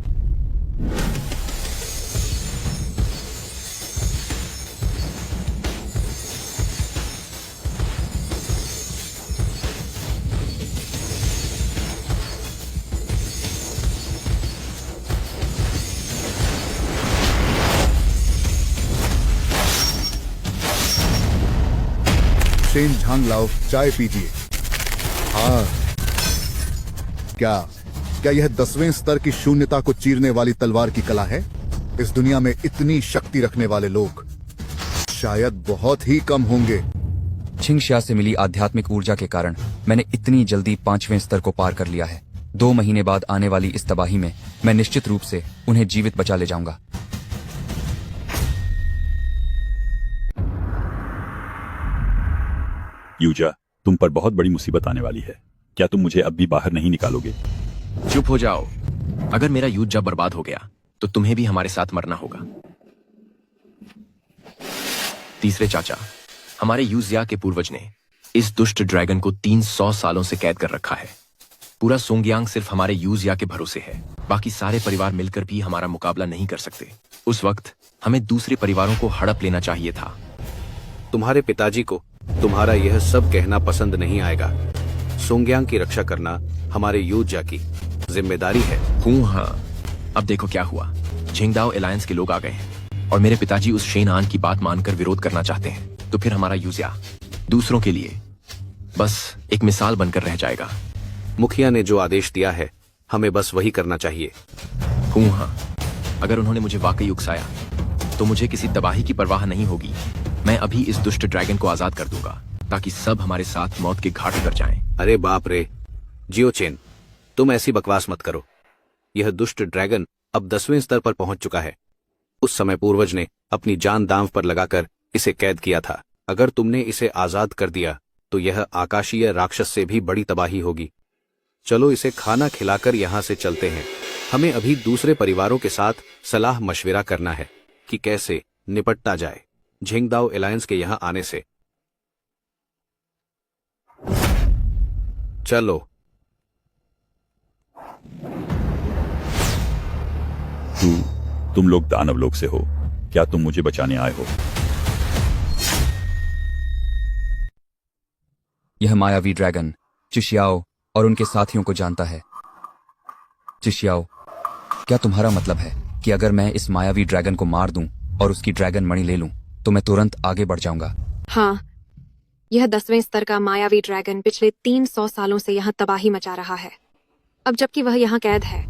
शेन झांग लाओ, चाय पीजिए। हाँ, क्या यह 10वें स्तर की शून्यता को चीरने वाली तलवार की कला है? इस दुनिया में इतनी शक्ति रखने वाले लोग शायद बहुत ही कम होंगे। छिंगशिया से मिली आध्यात्मिक ऊर्जा के कारण मैंने इतनी जल्दी 5वें स्तर को पार कर लिया है। 2 महीने बाद आने वाली इस तबाही में मैं निश्चित रूप से उन्हें जीवित बचा ले जाऊंगा। यूजा, तुम पर बहुत बड़ी मुसीबत आने वाली है। क्या तुम मुझे अब भी बाहर नहीं निकालोगे? चुप हो जाओ। अगर मेरा यूजा बर्बाद हो गया तो तुम्हें भी हमारे साथ मरना होगा। तीसरे चाचा, हमारे यूजिया के पूर्वज ने इस दुष्ट ड्रैगन को 300 सालों से कैद कर रखा है। पूरा सोंगयांग सिर्फ हमारे यूजिया के भरोसे है। बाकी सारे परिवार मिलकर भी हमारा मुकाबला नहीं कर सकते। उस वक्त हमें दूसरे परिवारों को हड़प लेना चाहिए था। तुम्हारे पिताजी को तुम्हारा यह सब कहना पसंद नहीं आएगा। सोंगयांग की रक्षा करना हमारे यूजिया की जिम्मेदारी है। हाँ, अब देखो क्या हुआ। झिंगडाओ एलायंस के लोग आ गए हैं और मेरे पिताजी उस शेन आन की बात मानकर विरोध करना चाहते हैं। तो फिर हमारा यूजिया दूसरों के लिए बस एक मिसाल बनकर रह जाएगा। मुखिया ने जो आदेश दिया है हमें बस वही करना चाहिए। हाँ, अगर उन्होंने मुझे वाकई उकसाया तो मुझे किसी तबाही की परवाह नहीं होगी। मैं अभी इस दुष्ट ड्रैगन को आजाद कर दूंगा ताकि सब हमारे साथ मौत के घाट उतर जाएं। अरे बाप रे, जियो चेन, तुम ऐसी बकवास मत करो। यह दुष्ट ड्रैगन अब 10वें स्तर पर पहुंच चुका है। उस समय पूर्वज ने अपनी जान दांव पर लगाकर इसे कैद किया था। अगर तुमने इसे आजाद कर दिया तो यह आकाशीय राक्षस से भी बड़ी तबाही होगी। चलो इसे खाना खिलाकर यहाँ से चलते हैं। हमें अभी दूसरे परिवारों के साथ सलाह मशविरा करना है कि कैसे निपटता जाए झिंगडाओ एलायंस के यहाँ आने से। चलो। तुम लोग दानव लोग से हो। क्या तुम मुझे बचाने आए हो? यह मायावी ड्रैगन चिशियाओ और उनके साथियों को जानता है। चिशियाओ, क्या तुम्हारा मतलब है कि अगर मैं इस मायावी ड्रैगन को मार दूं और उसकी ड्रैगन मणि ले लूं तो मैं तुरंत आगे बढ़ जाऊंगा? हाँ, यह 10वें स्तर का मायावी ड्रैगन पिछले 300 सालों से यहाँ तबाही मचा रहा है। अब जबकि वह यहाँ कैद है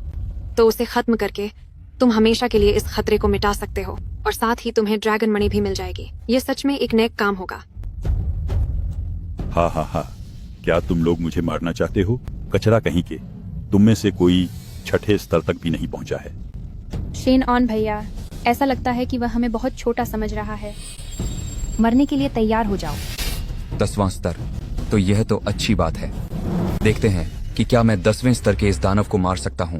तो उसे खत्म करके तुम हमेशा के लिए इस खतरे को मिटा सकते हो और साथ ही तुम्हें ड्रैगन मणि भी मिल जाएगी। यह सच में एक नेक काम होगा। हाँ, क्या तुम लोग मुझे मारना चाहते हो? कचरा कहीं के। तुम में से कोई 6ठे स्तर तक भी नहीं पहुंचा है। शेन ऑन भैया, ऐसा लगता है कि वह हमें बहुत छोटा समझ रहा है। मरने के लिए तैयार हो जाओ। 10वां स्तर, तो यह तो अच्छी बात है। देखते हैं कि क्या मैं 10वें स्तर के इस दानव को मार सकता हूं।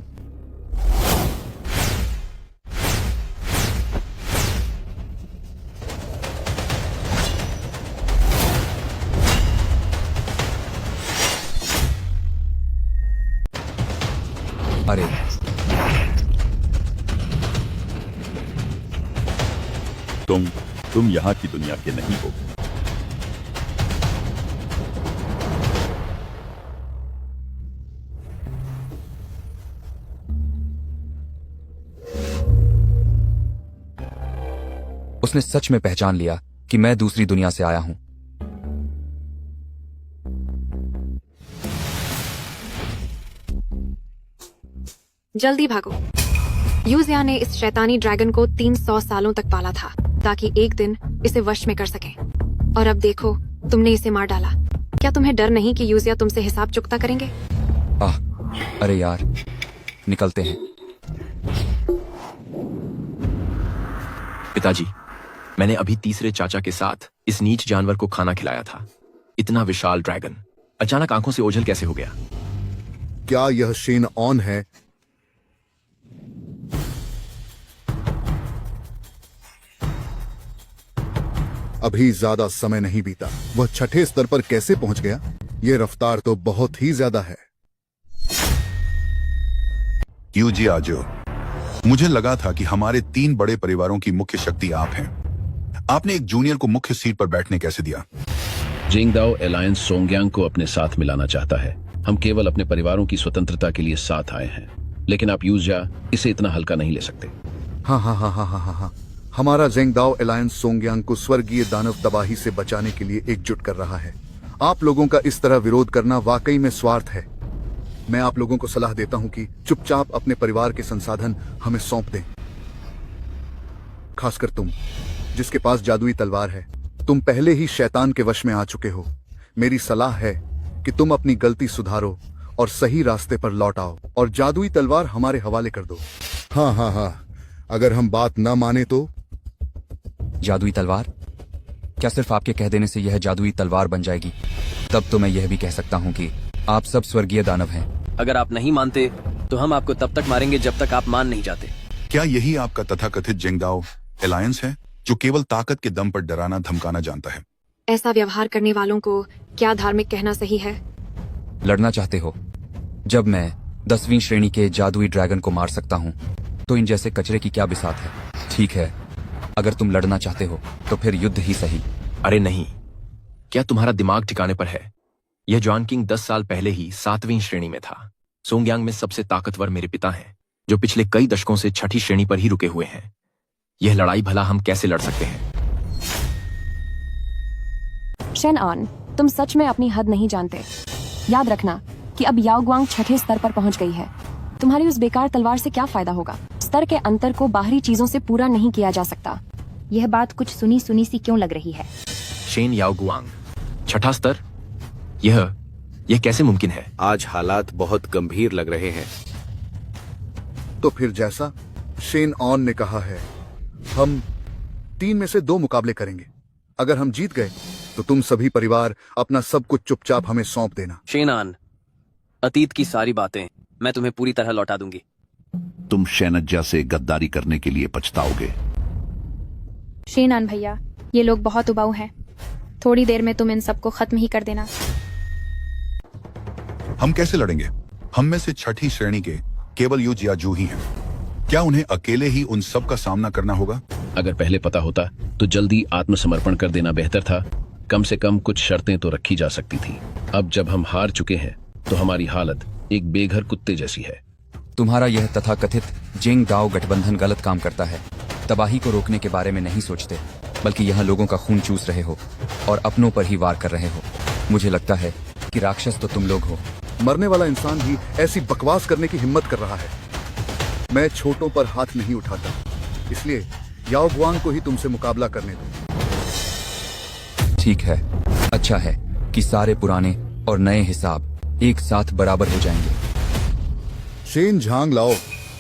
अरे, तुम यहाँ की दुनिया के नहीं हो। उसने सच में पहचान लिया कि मैं दूसरी दुनिया से आया हूं। जल्दी भागो। यूजिया ने इस शैतानी ड्रैगन को 300 सालों तक पाला था ताकि एक दिन इसे वश में कर सकें। और अब देखो, तुमने इसे मार डाला। क्या तुम्हें डर नहीं कि यूजिया तुमसे हिसाब चुकता करेंगे? अरे यार, निकलते हैं। पिताजी, मैंने अभी तीसरे चाचा के साथ इस नीच जानवर को खाना खिलाया था। इतना विशाल ड्रैगन अचानक आंखों से ओझल कैसे हो गया? क्या यह शेन ऑन है? अभी ज्यादा समय नहीं बीता, वह छठे स्तर पर कैसे पहुंच गया? यह रफ्तार तो बहुत ही ज्यादा है। यूजी आजो, मुझे लगा था कि हमारे 3 बड़े परिवारों की मुख्य शक्ति आप हैं। आपने एक जूनियर को मुख्य सीट पर बैठने कैसे दिया? जिंगदाओ एलायंस सोंगयांग को अपने साथ मिलाना चाहता है। हम केवल अपने परिवारों की स्वतंत्रता के लिए साथ आए हैं, लेकिन आप यूजिया इसे इतना हल्का नहीं ले सकते। हाँ। हमारा जेंगदाओ एलायंस सोंगयांग को स्वर्गीय दानव तबाही से बचाने के लिए एकजुट कर रहा है। आप लोगों का इस तरह विरोध करना वाकई में स्वार्थ है। मैं आप लोगों को सलाह देता हूं कि चुपचाप अपने परिवार के संसाधन हमें सौंप दें। खासकर तुम, जिसके पास जादुई तलवार है। तुम पहले ही शैतान के वश में आ चुके हो। मेरी सलाह है कि तुम अपनी गलती सुधारो और सही रास्ते पर लौट आओ और जादुई तलवार हमारे हवाले कर दो। हाँ, अगर हम बात न माने तो? जादुई तलवार? क्या सिर्फ आपके कह देने से यह जादुई तलवार बन जाएगी? तब तो मैं यह भी कह सकता हूँ कि आप सब स्वर्गीय दानव हैं। अगर आप नहीं मानते तो हम आपको तब तक मारेंगे जब तक आप मान नहीं जाते। क्या यही आपका तथाकथित जेंगदाओ एलायंस है, जो केवल ताकत के दम पर डराना धमकाना जानता है? ऐसा व्यवहार करने वालों को क्या धार्मिक कहना सही है? लड़ना चाहते हो? जब मैं 10वीं श्रेणी के जादुई ड्रैगन को मार सकता हूँ, तो इन जैसे कचरे की क्या बिसात है? ठीक है, अगर तुम लड़ना चाहते हो तो फिर युद्ध ही सही। अरे नहीं, क्या तुम्हारा दिमाग ठिकाने पर है? यह जॉन किंग 10 साल पहले ही 7वीं श्रेणी में था। सोंगयांग में सबसे ताकतवर मेरे पिता हैं, जो पिछले कई दशकों से छठी श्रेणी पर ही रुके हुए हैं। यह लड़ाई भला हम कैसे लड़ सकते हैं? शेन ऑन, तुम सच में अपनी हद नहीं जानते। याद रखना कि अब याओ गुआंग छठे स्तर पर पहुंच गई है। तुम्हारी उस बेकार तलवार से क्या फायदा होगा? स्तर के अंतर को बाहरी चीजों से पूरा नहीं किया जा सकता। यह बात कुछ सुनी सुनी सी क्यों लग रही है? शेन याओ गुआंग, छठा स्तर? यह कैसे मुमकिन है? आज हालात बहुत गंभीर लग रहे हैं। तो फिर जैसा शेन ऑन ने कहा है, हम 3 में से 2 मुकाबले करेंगे। अगर हम जीत गए तो तुम सभी परिवार अपना सब कुछ चुपचाप हमें सौंप देना। शेनान, अतीत की सारी बातें मैं तुम्हें पूरी तरह लौटा दूंगी। तुम शैनज्जा से गद्दारी करने के लिए पछताओगे। शेनान भैया, ये लोग बहुत उबाऊ हैं। थोड़ी देर में तुम इन सबको खत्म ही कर देना। हम कैसे लड़ेंगे? हम में से छठी श्रेणी के केवल यू जियाजू ही हैं। क्या उन्हें अकेले ही उन सब का सामना करना होगा? अगर पहले पता होता तो जल्दी आत्मसमर्पण कर देना बेहतर था। कम से कम कुछ शर्तें तो रखी जा सकती थी। अब जब हम हार चुके हैं तो हमारी हालत एक बेघर कुत्ते जैसी है। तुम्हारा यह तथाकथित जिंग दाओ गठबंधन गलत काम करता है। तबाही को रोकने के बारे में नहीं सोचते, बल्कि यहाँ लोगों का खून चूस रहे हो और अपनों पर ही वार कर रहे हो। मुझे लगता है कि राक्षस तो तुम लोग हो। मरने वाला इंसान भी ऐसी बकवास करने की हिम्मत कर रहा है। मैं छोटों पर हाथ नहीं उठाता, इसलिए याओ गुआंग को ही तुमसे मुकाबला करने दो। ठीक है, अच्छा है कि सारे पुराने और नए हिसाब एक साथ बराबर हो जाएंगे। शेन झांग लाओ,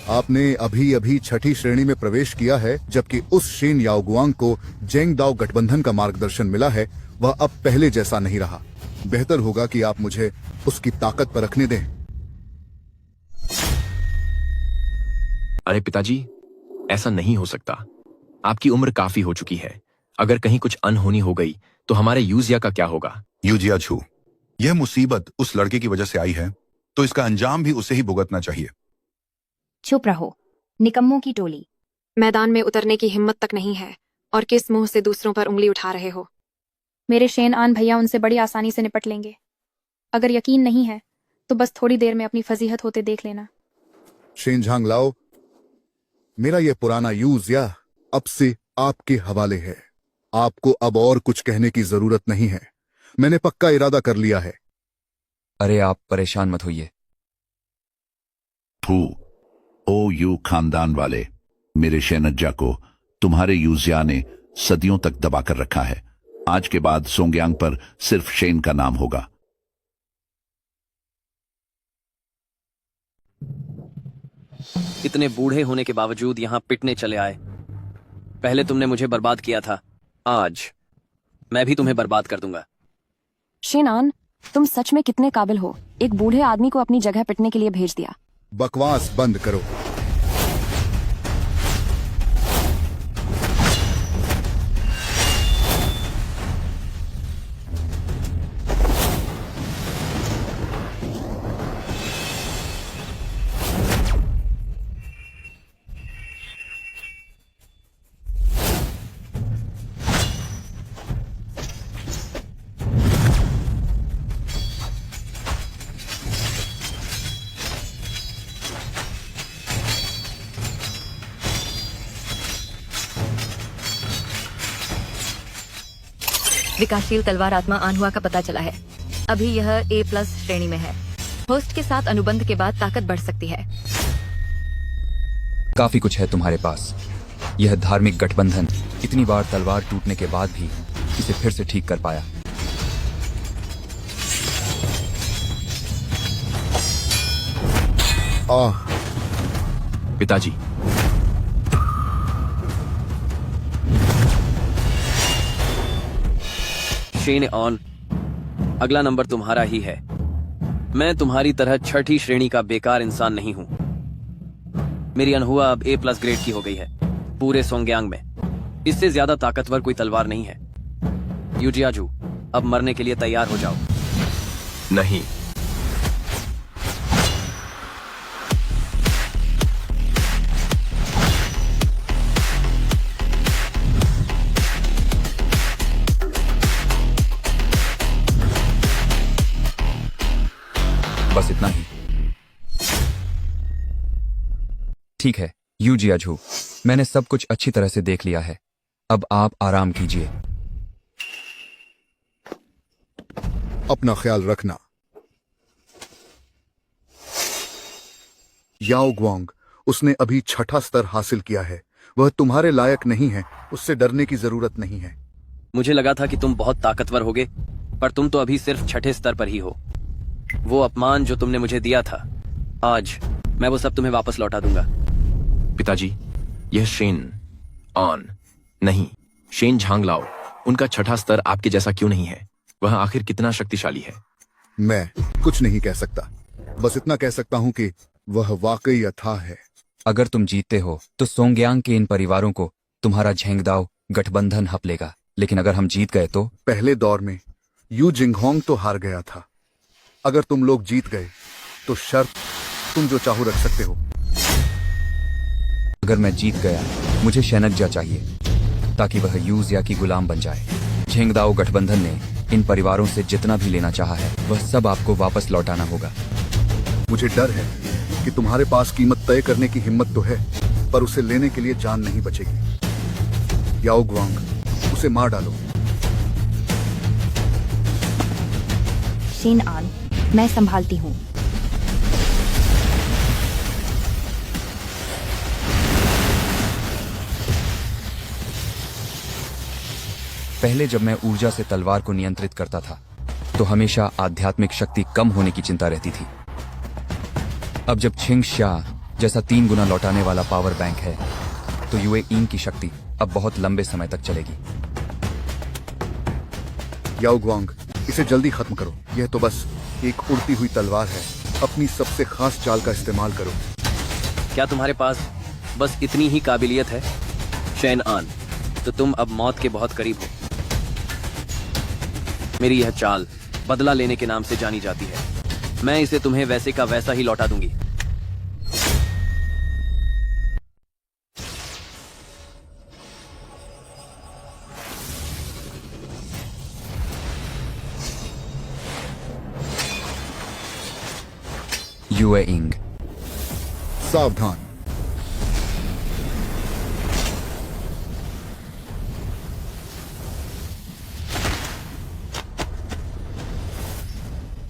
आपने अभी अभी छठी श्रेणी में प्रवेश किया है, जबकि उस शेन याओ गुआंग को जेंग दाओ गठबंधन का मार्गदर्शन मिला है। वह अब पहले जैसा नहीं रहा। बेहतर होगा कि आप मुझे उसकी ताकत पर रखने दें। अरे पिताजी, ऐसा नहीं हो सकता। आपकी उम्र काफी हो चुकी है। अगर कहीं कुछ अनहोनी हो गई तो हमारे यूजिया का क्या होगा? यूजिया छू, यह मुसीबत उस लड़के की वजह से आई है, तो इसका अंजाम भी उसे ही भुगतना चाहिए। चुप रहो, निकम्मों की टोली। मैदान में उतरने की हिम्मत तक नहीं है और किस मुंह से दूसरों पर उंगली उठा रहे हो? मेरे शेन आन भैया उनसे बड़ी आसानी से निपट लेंगे। अगर यकीन नहीं है तो बस थोड़ी देर में अपनी फजीहत होते देख लेना। शेन झांग लाओ, मेरा यह पुराना यूजिया अब से आपके हवाले है। आपको अब और कुछ कहने की जरूरत नहीं है। मैंने पक्का इरादा कर लिया है। अरे आप परेशान मत होइए। थू, ओ यू खानदान वाले, मेरे शहनज्जा को तुम्हारे यूजिया ने सदियों तक दबाकर रखा है। आज के बाद सोंगयांग पर सिर्फ शेन का नाम होगा। इतने बूढ़े होने के बावजूद यहाँ पिटने चले आए। पहले तुमने मुझे बर्बाद किया था, आज मैं भी तुम्हें बर्बाद कर दूंगा। शेनान, तुम सच में कितने काबिल हो, एक बूढ़े आदमी को अपनी जगह पिटने के लिए भेज दिया। बकवास बंद करो। विकासशील तलवार आत्मा आनहुआ का पता चला है। अभी यह A+ श्रेणी में है। होस्ट के साथ अनुबंध के बाद ताकत बढ़ सकती है। काफी कुछ है तुम्हारे पास। यह धार्मिक गठबंधन इतनी बार तलवार टूटने के बाद भी इसे फिर से ठीक कर पाया। पिताजी, शेन ऑन, अगला नंबर तुम्हारा ही है। मैं तुम्हारी तरह छठी श्रेणी का बेकार इंसान नहीं हूं। मेरी अनहुआ अब A+ ग्रेड की हो गई है पूरे सोंगयांग में। इससे ज्यादा ताकतवर कोई तलवार नहीं है। यूजियाजू, अब मरने के लिए तैयार हो जाओ। नहीं, बस इतना ही। ठीक है यूजियाजू, मैंने सब कुछ अच्छी तरह से देख लिया है। अब आप आराम कीजिए। अपना ख्याल रखना। याओ ग्वांग, उसने अभी छठा स्तर हासिल किया है। वह तुम्हारे लायक नहीं है। उससे डरने की जरूरत नहीं है। मुझे लगा था कि तुम बहुत ताकतवर होगे, पर तुम तो अभी सिर्फ छठे स्तर पर ही हो। वो अपमान जो तुमने मुझे दिया था, आज मैं वो सब तुम्हें वापस लौटा दूंगा। पिताजी, यह शेन ऑन नहीं, शेन झांगलाओ, उनका छठा स्तर आपके जैसा क्यों नहीं है? वह आखिर कितना शक्तिशाली है? मैं कुछ नहीं कह सकता। बस इतना कह सकता हूं कि वह वाकई अथाह है। अगर तुम जीतते हो तो सोंगयांग के इन परिवारों को तुम्हारा झेंगदाओ गठबंधन हप लेगा। लेकिन अगर हम जीत गए तो? पहले दौर में यू जिंगहोंग तो हार गया था। अगर तुम लोग जीत गए तो शर्त तुम जो चाहो रख सकते हो। अगर मैं जीत गया, मुझे शहनज्जा चाहिए ताकि वह यूजिया की गुलाम बन जाए। झेंगदाओ गठबंधन ने इन परिवारों से जितना भी लेना चाहा है, वह सब आपको वापस लौटाना होगा। मुझे डर है कि तुम्हारे पास कीमत तय करने की हिम्मत तो है, पर उसे लेने के लिए जान नहीं बचेगी। याओ ग्वांग, उसे मार डालो। शेन आन, मैं संभालती हूँ। पहले जब मैं ऊर्जा से तलवार को नियंत्रित करता था तो हमेशा आध्यात्मिक शक्ति कम होने की चिंता रहती थी। अब जब छिंग शा जैसा 3 गुना लौटाने वाला पावर बैंक है तो यूए इंग की शक्ति अब बहुत लंबे समय तक चलेगी। याओ ग्वांग, इसे जल्दी खत्म करो। यह तो बस एक उड़ती हुई तलवार है। अपनी सबसे खास चाल का इस्तेमाल करो। क्या तुम्हारे पास बस इतनी ही काबिलियत है शेन आन? तो तुम अब मौत के बहुत करीब हो। मेरी यह चाल बदला लेने के नाम से जानी जाती है। मैं इसे तुम्हें वैसे का वैसा ही लौटा दूंगी। यूए इंग, सावधान।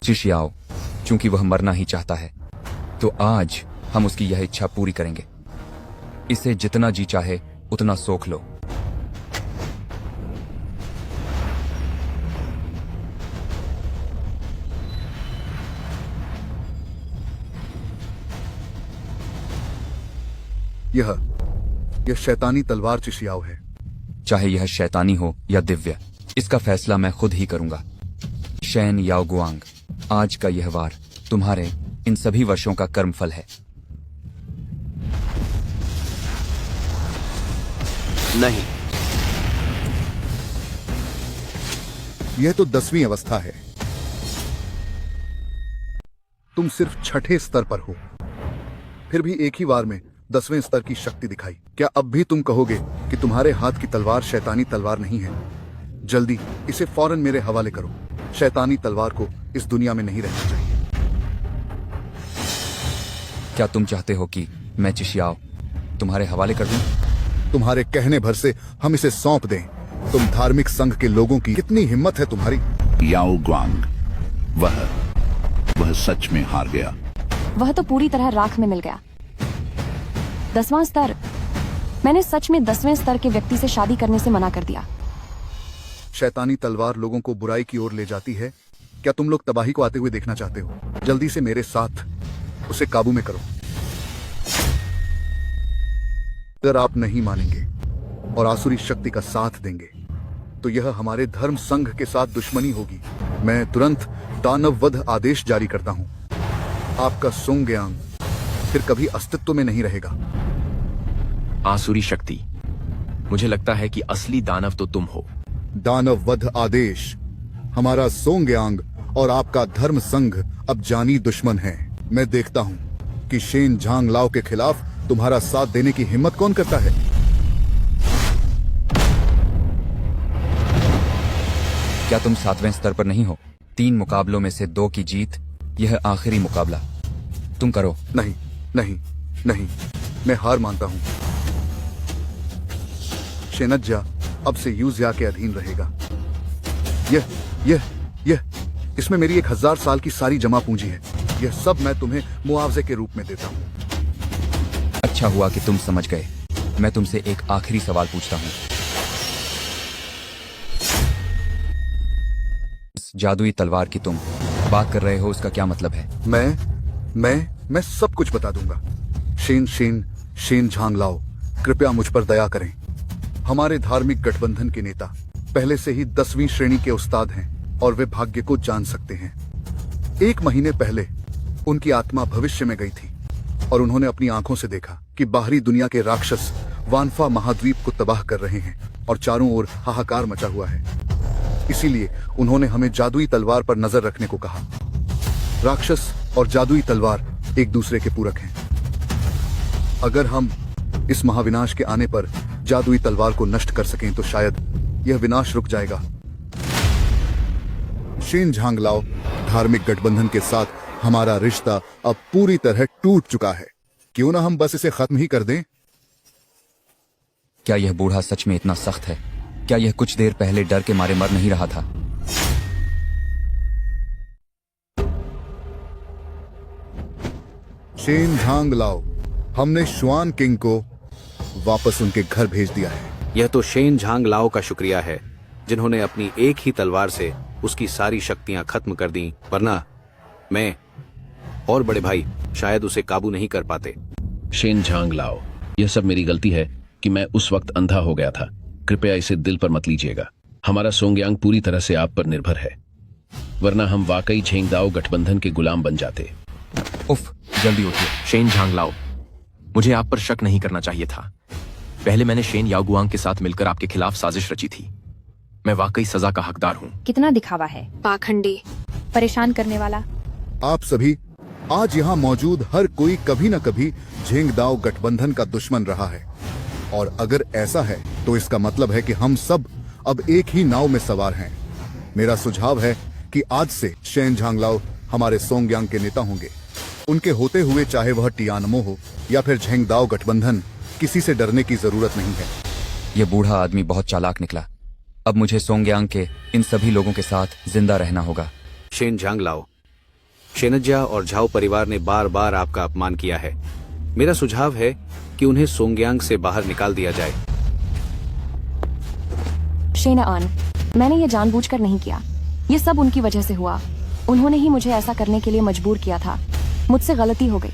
चिशियाओ, चूंकि वह मरना ही चाहता है तो आज हम उसकी यह इच्छा पूरी करेंगे। इसे जितना जी चाहे उतना सोख लो। यह शैतानी तलवार चिशियाओ है। चाहे यह शैतानी हो या दिव्य, इसका फैसला मैं खुद ही करूंगा। शैन याओगुआंग, आज का यह वार तुम्हारे इन सभी वर्षों का कर्मफल है। नहीं, यह तो 10वीं अवस्था है। तुम सिर्फ छठे स्तर पर हो, फिर भी एक ही वार में 10वें स्तर की शक्ति दिखाई। क्या अब भी तुम कहोगे कि तुम्हारे हाथ की तलवार शैतानी तलवार नहीं है? जल्दी इसे फौरन मेरे हवाले करो। शैतानी तलवार को इस दुनिया में नहीं रहना चाहिए। क्या तुम चाहते हो कि मैं चिशियाओ तुम्हारे हवाले कर दूं? तुम्हारे कहने भर से हम इसे सौंप दें। तुम धार्मिक संघ के लोगों की कितनी हिम्मत है तुम्हारी। याओ ग्वांग, वह सच में हार गया। वह तो पूरी तरह राख में मिल गया। 10वां स्तर, मैंने सच में 10वें स्तर के व्यक्ति से शादी करने से मना कर दिया। शैतानी तलवार लोगों को बुराई की ओर ले जाती है। क्या तुम लोग तबाही को आते हुए देखना चाहते हो? जल्दी से मेरे साथ उसे काबू में करो। अगर आप नहीं मानेंगे और आसुरी शक्ति का साथ देंगे तो यह हमारे धर्म संघ के साथ दुश्मनी होगी। मैं तुरंत दानव वध आदेश जारी करता हूं। आपका सोंगयांग फिर कभी अस्तित्व में नहीं रहेगा। आसुरी शक्ति, मुझे लगता है कि असली दानव तो तुम हो। दानव वध आदेश, हमारा सोंगयांग और आपका धर्म संघ अब जानी दुश्मन है। मैं देखता हूं कि शेन झांग लाओ के खिलाफ तुम्हारा साथ देने की हिम्मत कौन करता है। क्या तुम 7वें स्तर पर नहीं हो? 3 मुकाबलों में से 2 की जीत, यह आखिरी मुकाबला। तुम करो। नहीं नहीं नहीं, मैं हार मानता हूं। शेनज्जा अब से यूजिया के अधीन रहेगा। यह इसमें मेरी 1000 साल की सारी जमा पूंजी है। यह सब मैं तुम्हें मुआवजे के रूप में देता हूं। अच्छा हुआ कि तुम समझ गए। मैं तुमसे एक आखिरी सवाल पूछता हूं। इस जादुई तलवार की तुम बात कर रहे हो, उसका क्या मतलब है? मैं सब कुछ बता दूंगा। शेन झांग लाओ, कृपया मुझ पर दया करें। हमारे धार्मिक गठबंधन के नेता पहले से ही 10वीं श्रेणी के उस्ताद हैं और वे भाग्य को जान सकते हैं। 1 महीने पहले उनकी आत्मा भविष्य में गई थी और उन्होंने अपनी आंखों से देखा कि बाहरी दुनिया के राक्षस वानफा महाद्वीप को तबाह कर रहे हैं और चारों ओर हाहाकार मचा हुआ है। इसीलिए उन्होंने हमें जादुई तलवार पर नजर रखने को कहा। राक्षस और जादुई तलवार एक दूसरे के पूरक हैं। अगर हम इस महाविनाश के आने पर जादुई तलवार को नष्ट कर सकें तो शायद यह विनाश रुक जाएगा। शेन झांग लाओ, धार्मिक गठबंधन के साथ हमारा रिश्ता अब पूरी तरह टूट चुका है। क्यों ना हम बस इसे खत्म ही कर दें? क्या यह बूढ़ा सच में इतना सख्त है? क्या यह कुछ देर पहले डर के मारे मर नहीं रहा था? शेन झांग लाओ, हमने शुआन किंग को वापस उनके घर भेज दिया है। यह तो शेन झांग लाओ का शुक्रिया है, जिन्होंने अपनी एक ही तलवार से उसकी सारी शक्तियां खत्म कर दी, वरना मैं और बड़े भाई शायद उसे काबू नहीं कर पाते। शेन झांग लाओ, यह सब मेरी गलती है कि मैं उस वक्त अंधा हो गया था। कृपया इसे दिल पर मत लीजिएगा। हमारा सोंगयांग पूरी तरह से आप पर निर्भर है, वरना हम वाकई झेंगदाओ गठबंधन के गुलाम बन जाते। उफ, जल्दी उठिए। शेन झांग लाओ, मुझे आप पर शक नहीं करना चाहिए था। पहले मैंने शेन याओगुआंग के साथ मिलकर आपके खिलाफ साजिश रची थी। मैं वाकई सजा का हकदार हूँ। कितना दिखावा है। पाखंडी, परेशान करने वाला। आप सभी, आज यहाँ मौजूद हर कोई कभी न कभी झेंगदाओ गठबंधन का दुश्मन रहा है, और अगर ऐसा है तो इसका मतलब है कि हम सब अब एक ही नाव में सवार हैं। मेरा सुझाव है कि आज से शेन झांग लाओ हमारे सोंगयांग के नेता होंगे। उनके होते हुए चाहे वह टियानमो हो या फिर झेंगदाओ गठबंधन, किसी से डरने की जरूरत नहीं है। यह बूढ़ा आदमी बहुत चालाक निकला। अब मुझे सोंगयांग के इन सभी लोगों के साथ जिंदा रहना होगा। शेन झांग लाओ, शेनज्जा और झाओ परिवार ने बार बार आपका अपमान किया है। मेरा सुझाव है कि उन्हें सोंगयांग से बाहर निकाल दिया जाए। शेना आन, मैंने ये जानबूझकर नहीं किया। ये सब उनकी वजह से हुआ। उन्होंने ही मुझे ऐसा करने के लिए मजबूर किया था। मुझसे गलती हो गई।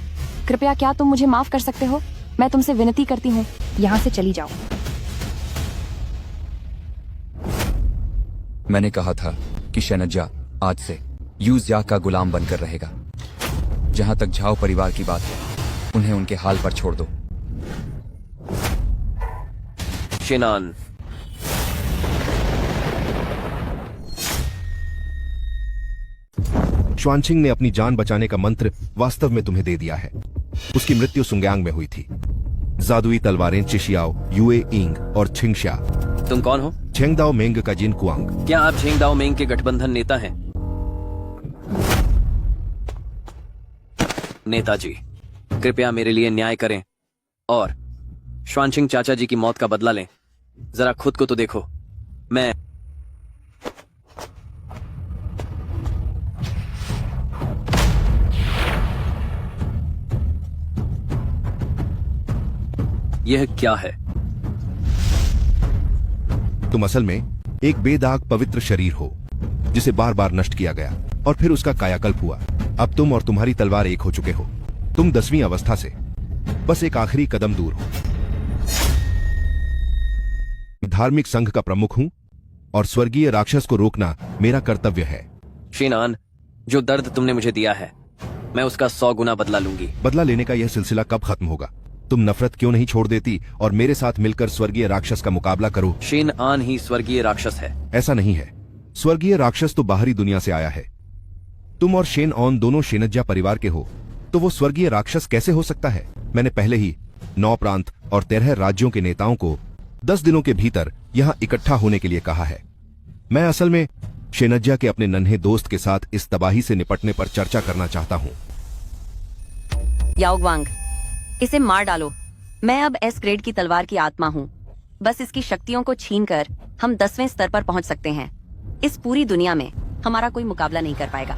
कृपया क्या तुम मुझे माफ कर सकते हो? मैं तुमसे विनती करती हूँ। यहाँ से चली जाओ। मैंने कहा था कि शेनज्जा आज से यूजिया का गुलाम बनकर रहेगा। जहां तक झाओ परिवार की बात है, उन्हें उनके हाल पर छोड़ दो। शेनान, श्वानचिंग ने अपनी जान बचाने का मंत्र वास्तव में तुम्हें दे दिया है। उसकी मृत्यु सुंग्यांग में हुई थी। जादुई तलवारें चिशियाओ, युए इंग और छिंगशा। तुम कौन हो? झेंगदाओ मेंग का जिन कुआंग। क्या आप झेंगदाओ मेंग के गठबंधन नेता हैं? नेताजी, कृपया मेरे लिए न्याय करें और श्वानचिंग चाचा जी की मौत का बदला लें। जरा खुद को तो देखो। मैं यह क्या है? तुम असल में एक बेदाग पवित्र शरीर हो जिसे बार बार नष्ट किया गया और फिर उसका कायाकल्प हुआ। अब तुम और तुम्हारी तलवार एक हो चुके हो। तुम 10वीं अवस्था से बस एक आखिरी कदम दूर हो। धार्मिक संघ का प्रमुख हूं और स्वर्गीय राक्षस को रोकना मेरा कर्तव्य है। शेनान, जो दर्द तुमने मुझे दिया है, मैं उसका 100 गुना बदला लूंगी। बदला लेने का यह सिलसिला कब खत्म होगा? तुम नफरत क्यों नहीं छोड़ देती और मेरे साथ मिलकर स्वर्गीय राक्षस का मुकाबला करो? शेन आन ही स्वर्गीय राक्षस है। ऐसा नहीं है। स्वर्गीय राक्षस तो बाहरी दुनिया से आया है। तुम और शेन ऑन दोनों शेनज्जा परिवार के हो, तो वो स्वर्गीय राक्षस कैसे हो सकता है? मैंने पहले ही 9 प्रांत और 13 राज्यों के नेताओं को 10 दिनों के भीतर यहां इकट्ठा होने के लिए कहा है। मैं असल में शेनज्जा के अपने नन्हे दोस्त के साथ इस तबाही से निपटने पर चर्चा करना चाहता हूं। याओगवांग, इसे मार डालो। मैं अब एस ग्रेड की तलवार की आत्मा हूँ। बस इसकी शक्तियों को छीनकर हम 10वें स्तर पर पहुंच सकते हैं। इस पूरी दुनिया में हमारा कोई मुकाबला नहीं कर पाएगा।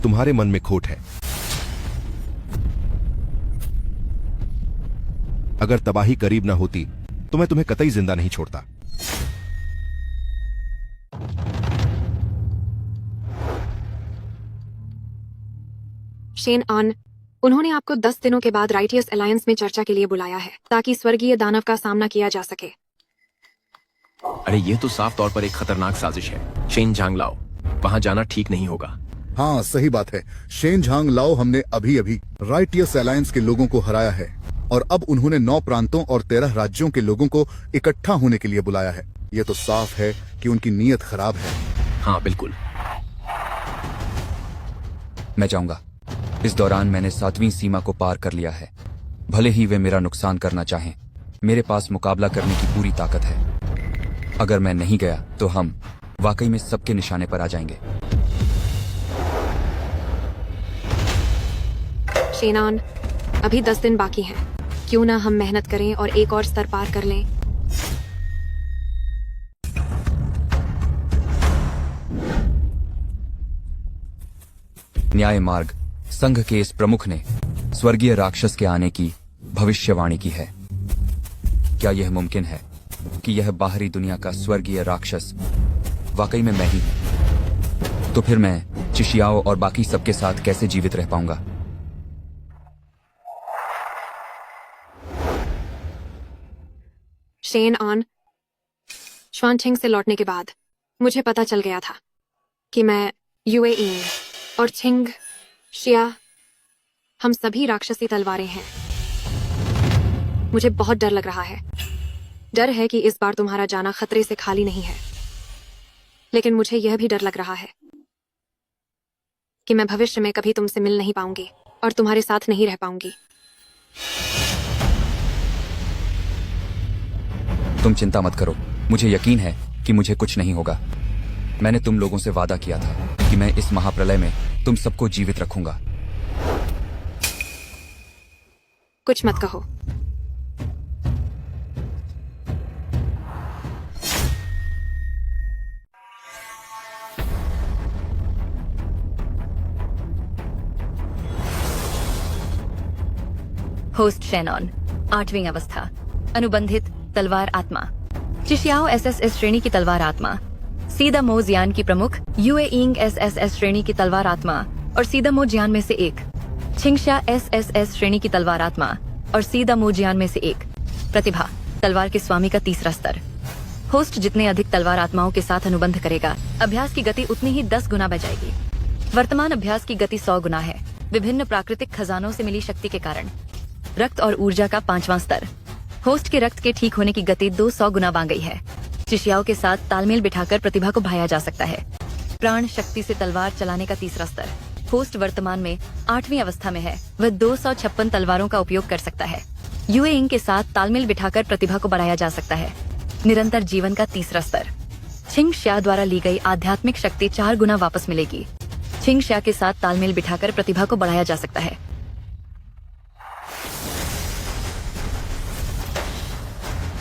तुम्हारे मन में खोट है। अगर तबाही करीब न होती तो मैं तुम्हें कतई जिंदा नहीं छोड़ता। शेन आन, उन्होंने आपको 10 दिनों के बाद राइटियस अलायंस में चर्चा के लिए बुलाया है ताकि स्वर्गीय दानव का सामना किया जा सके। अरे ये तो साफ तौर पर एक खतरनाक साजिश है। शेन झांगलाओ, वहां जाना ठीक नहीं होगा। हाँ, सही बात है। शेन झांग लाओ हमने अभी अभी राइटियस अलायंस के लोगों को हराया है और अब उन्होंने 9 प्रांतों और 13 राज्यों के लोगों को इकट्ठा होने के लिए बुलाया है। ये तो साफ है कि उनकी नीयत खराब है। हाँ बिल्कुल। मैं जाऊंगा। इस दौरान मैंने 7वीं सीमा को पार कर लिया है। भले ही वे मेरा नुकसान करना चाहें, मेरे पास मुकाबला करने की पूरी ताकत है। अगर मैं नहीं गया तो हम वाकई में सबके निशाने पर आ जाएंगे। शेनान, अभी 10 दिन बाकी हैं। क्यों ना हम मेहनत करें और एक और स्तर पार कर लें। न्याय मार्ग संघ के इस प्रमुख ने स्वर्गीय राक्षस के आने की भविष्यवाणी की है। क्या यह मुमकिन है कि यह बाहरी दुनिया का स्वर्गीय राक्षस वाकई में मैं ही हूं? तो फिर मैं चिशियाओ और बाकी सबके साथ कैसे जीवित रह पाऊंगा? शेन ऑन, श्वानचिंग से लौटने के बाद मुझे पता चल गया था कि मैं युए इंग और छिंग शिया, हम सभी राक्षसी तलवारें हैं। मुझे बहुत डर लग रहा है। डर है कि इस बार तुम्हारा जाना खतरे से खाली नहीं है। लेकिन मुझे यह भी डर लग रहा है कि मैं भविष्य में कभी तुमसे मिल नहीं पाऊंगी और तुम्हारे साथ नहीं रह पाऊंगी। तुम चिंता मत करो। मुझे यकीन है कि मुझे कुछ नहीं होगा। मैंने तुम लोगों से वादा किया था कि मैं इस महाप्रलय में तुम सबको जीवित रखूंगा। कुछ मत कहो। होस्ट शेनॉन, 8वीं अवस्था, अनुबंधित तलवार आत्मा, चिशियाओ SSS श्रेणी की तलवार आत्मा, सीदा मो जियान की प्रमुख, यूए इंग SSS श्रेणी की तलवार आत्मा और सीदा मो जियान में से एक, छिंगशा SSS श्रेणी की तलवार आत्मा और सीदा मो जियान में से एक। प्रतिभा, तलवार के स्वामी का तीसरा स्तर। होस्ट जितने अधिक तलवार आत्माओं के साथ अनुबंध करेगा, अभ्यास की गति उतनी ही 10 गुना बढ़ जाएगी। वर्तमान अभ्यास की गति 100 गुना है, विभिन्न प्राकृतिक खजानों से मिली शक्ति के कारण। रक्त और ऊर्जा का 5वां स्तर। होस्ट के रक्त के ठीक होने की गति 200 गुना बढ़ गई है। शिष्याओं के साथ तालमेल बिठाकर प्रतिभा को भाया जा सकता है। प्राण शक्ति से तलवार चलाने का तीसरा स्तर। होस्ट वर्तमान में 8वीं अवस्था में है, वह 256 तलवारों का उपयोग कर सकता है। यूए इंग के साथ तालमेल बिठाकर प्रतिभा को बढ़ाया जा सकता है। निरंतर जीवन का तीसरा स्तर। छिंग श्या द्वारा ली गई आध्यात्मिक शक्ति 4 गुना वापस मिलेगी। छिंग श्या के साथ तालमेल बिठाकर प्रतिभा को बढ़ाया जा सकता है।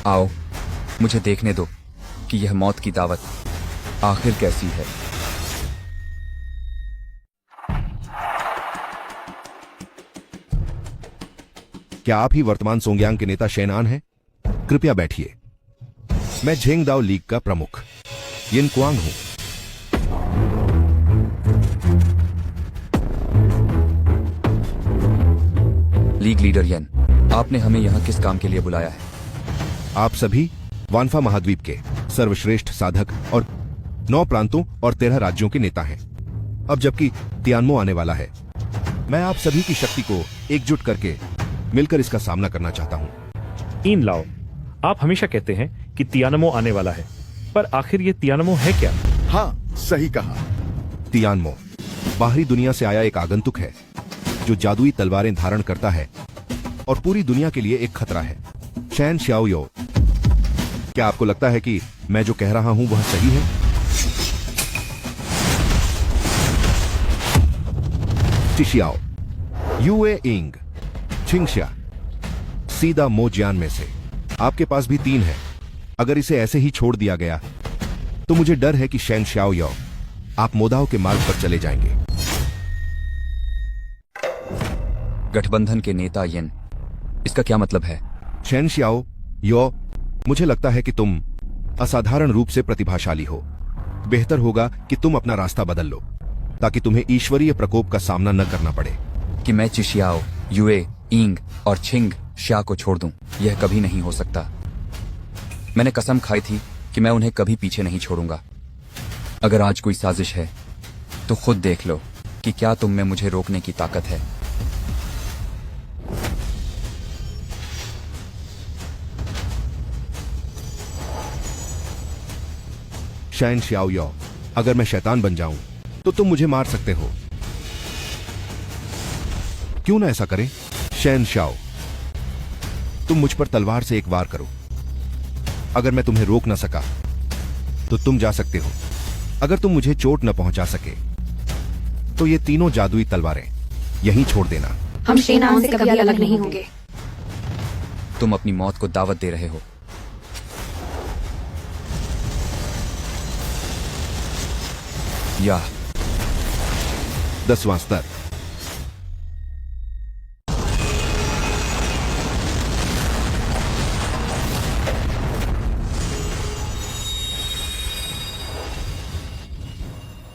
आओ, मुझे देखने दो कि यह मौत की दावत आखिर कैसी है। क्या आप ही वर्तमान सोंगयांग के नेता शेनान हैं? कृपया बैठिए। मैं झेंगदाओ लीग का प्रमुख यिन क्वांग हूं। लीग लीडर यन, आपने हमें यहाँ किस काम के लिए बुलाया है? आप सभी वानफा महाद्वीप के सर्वश्रेष्ठ साधक और 9 प्रांतों और 13 राज्यों के नेता हैं। अब जबकि तियानमो आने वाला है, मैं आप सभी की शक्ति को एकजुट करके मिलकर इसका सामना करना चाहता हूं। इन लाओ, आप हमेशा कहते हैं कि तियानमो आने वाला है, पर आखिर ये तियानमो है क्या? हाँ, सही कहा। तियानमो बाहरी दुनिया से आया एक आगंतुक है जो जादुई तलवारें धारण करता है और पूरी दुनिया के लिए एक खतरा है। शैन श्याओयो, क्या आपको लगता है कि मैं जो कह रहा हूं वह सही है? चिशियाओ, यूए इंग, छिंगशा, सीदा मो जियान में से आपके पास भी 3 है। अगर इसे ऐसे ही छोड़ दिया गया तो मुझे डर है कि शैन श्याओयो आप मोदाओ के मार्ग पर चले जाएंगे। गठबंधन के नेता यन, इसका क्या मतलब है? शैन श्याओ यो, मुझे लगता है कि तुम असाधारण रूप से प्रतिभाशाली हो। बेहतर होगा कि तुम अपना रास्ता बदल लो ताकि तुम्हें ईश्वरीय प्रकोप का सामना न करना पड़े। कि मैं चिशियाओ, यूए इंग और छिंग श्या को छोड़ दूं, यह कभी नहीं हो सकता। मैंने कसम खाई थी कि मैं उन्हें कभी पीछे नहीं छोड़ूंगा। अगर आज कोई साजिश है तो खुद देख लो कि क्या तुम में मुझे रोकने की ताकत है। शैन श्याओयो, अगर मैं शैतान बन जाऊं तो तुम मुझे मार सकते हो। क्यों ना ऐसा करें? शैन श्याओ, तुम मुझ पर तलवार से एक वार करो। अगर मैं तुम्हें रोक न सका तो तुम जा सकते हो। अगर तुम मुझे चोट न पहुंचा सके तो ये तीनों जादुई तलवारें यहीं छोड़ देना। हम शेनान से कभी अलग नहीं होंगे। तुम अपनी मौत को दावत दे रहे हो। या 10वां स्तर।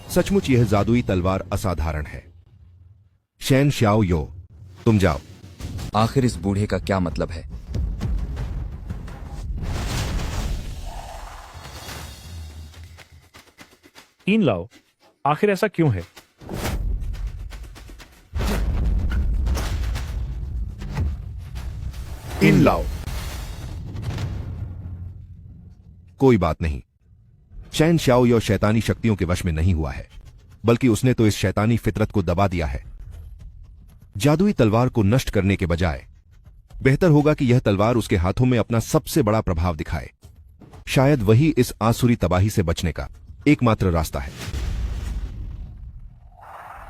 सचमुच यह जादुई तलवार असाधारण है। शैन श्याओ यो, तुम जाओ। आखिर इस बूढ़े का क्या मतलब है? इन लाओ, आखिर ऐसा क्यों है? इन लाओ, कोई बात नहीं। शैन श्याओ यो शैतानी शक्तियों के वश में नहीं हुआ है, बल्कि उसने तो इस शैतानी फितरत को दबा दिया है। जादुई तलवार को नष्ट करने के बजाय बेहतर होगा कि यह तलवार उसके हाथों में अपना सबसे बड़ा प्रभाव दिखाए। शायद वही इस आसुरी तबाही से बचने का एकमात्र रास्ता है।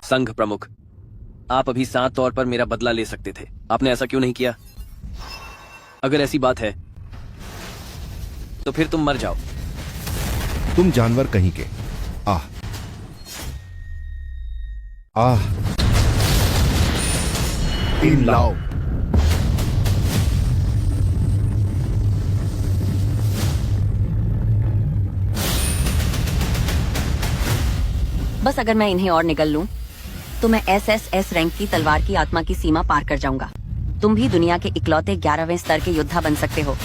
संघ प्रमुख, आप अभी साफ तौर पर मेरा बदला ले सकते थे। आपने ऐसा क्यों नहीं किया? अगर ऐसी बात है तो फिर तुम मर जाओ। तुम जानवर कहीं के। आह आह। इन लाओ, बस अगर मैं इन्हें और निगल लूं, तो मैं SSS रैंक की तलवार की आत्मा की सीमा पार कर जाऊंगा। तुम भी दुनिया के इकलौते 11वें स्तर के योद्धा बन सकते हो।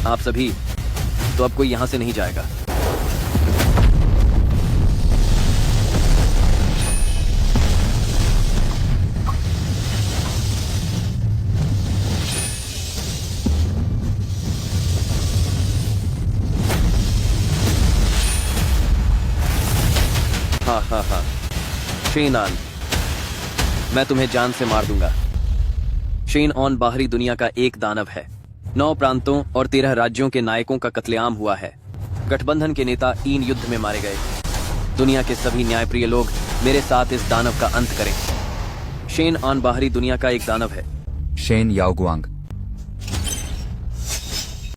आप सभी, तो अब कोई यहाँ से नहीं जाएगा। हाँ, शेन ऑन, मैं तुम्हें जान से मार दूंगा। शेन ऑन बाहरी दुनिया का एक दानव है। 9 प्रांतों और 13 राज्यों के नायकों का कत्लेआम हुआ है। गठबंधन के नेता 3 युद्ध में मारे गए। दुनिया के सभी न्यायप्रिय लोग मेरे साथ इस दानव का अंत करें। शेन ऑन बाहरी दुनिया का एक दानव है। शेन याओगुआंग।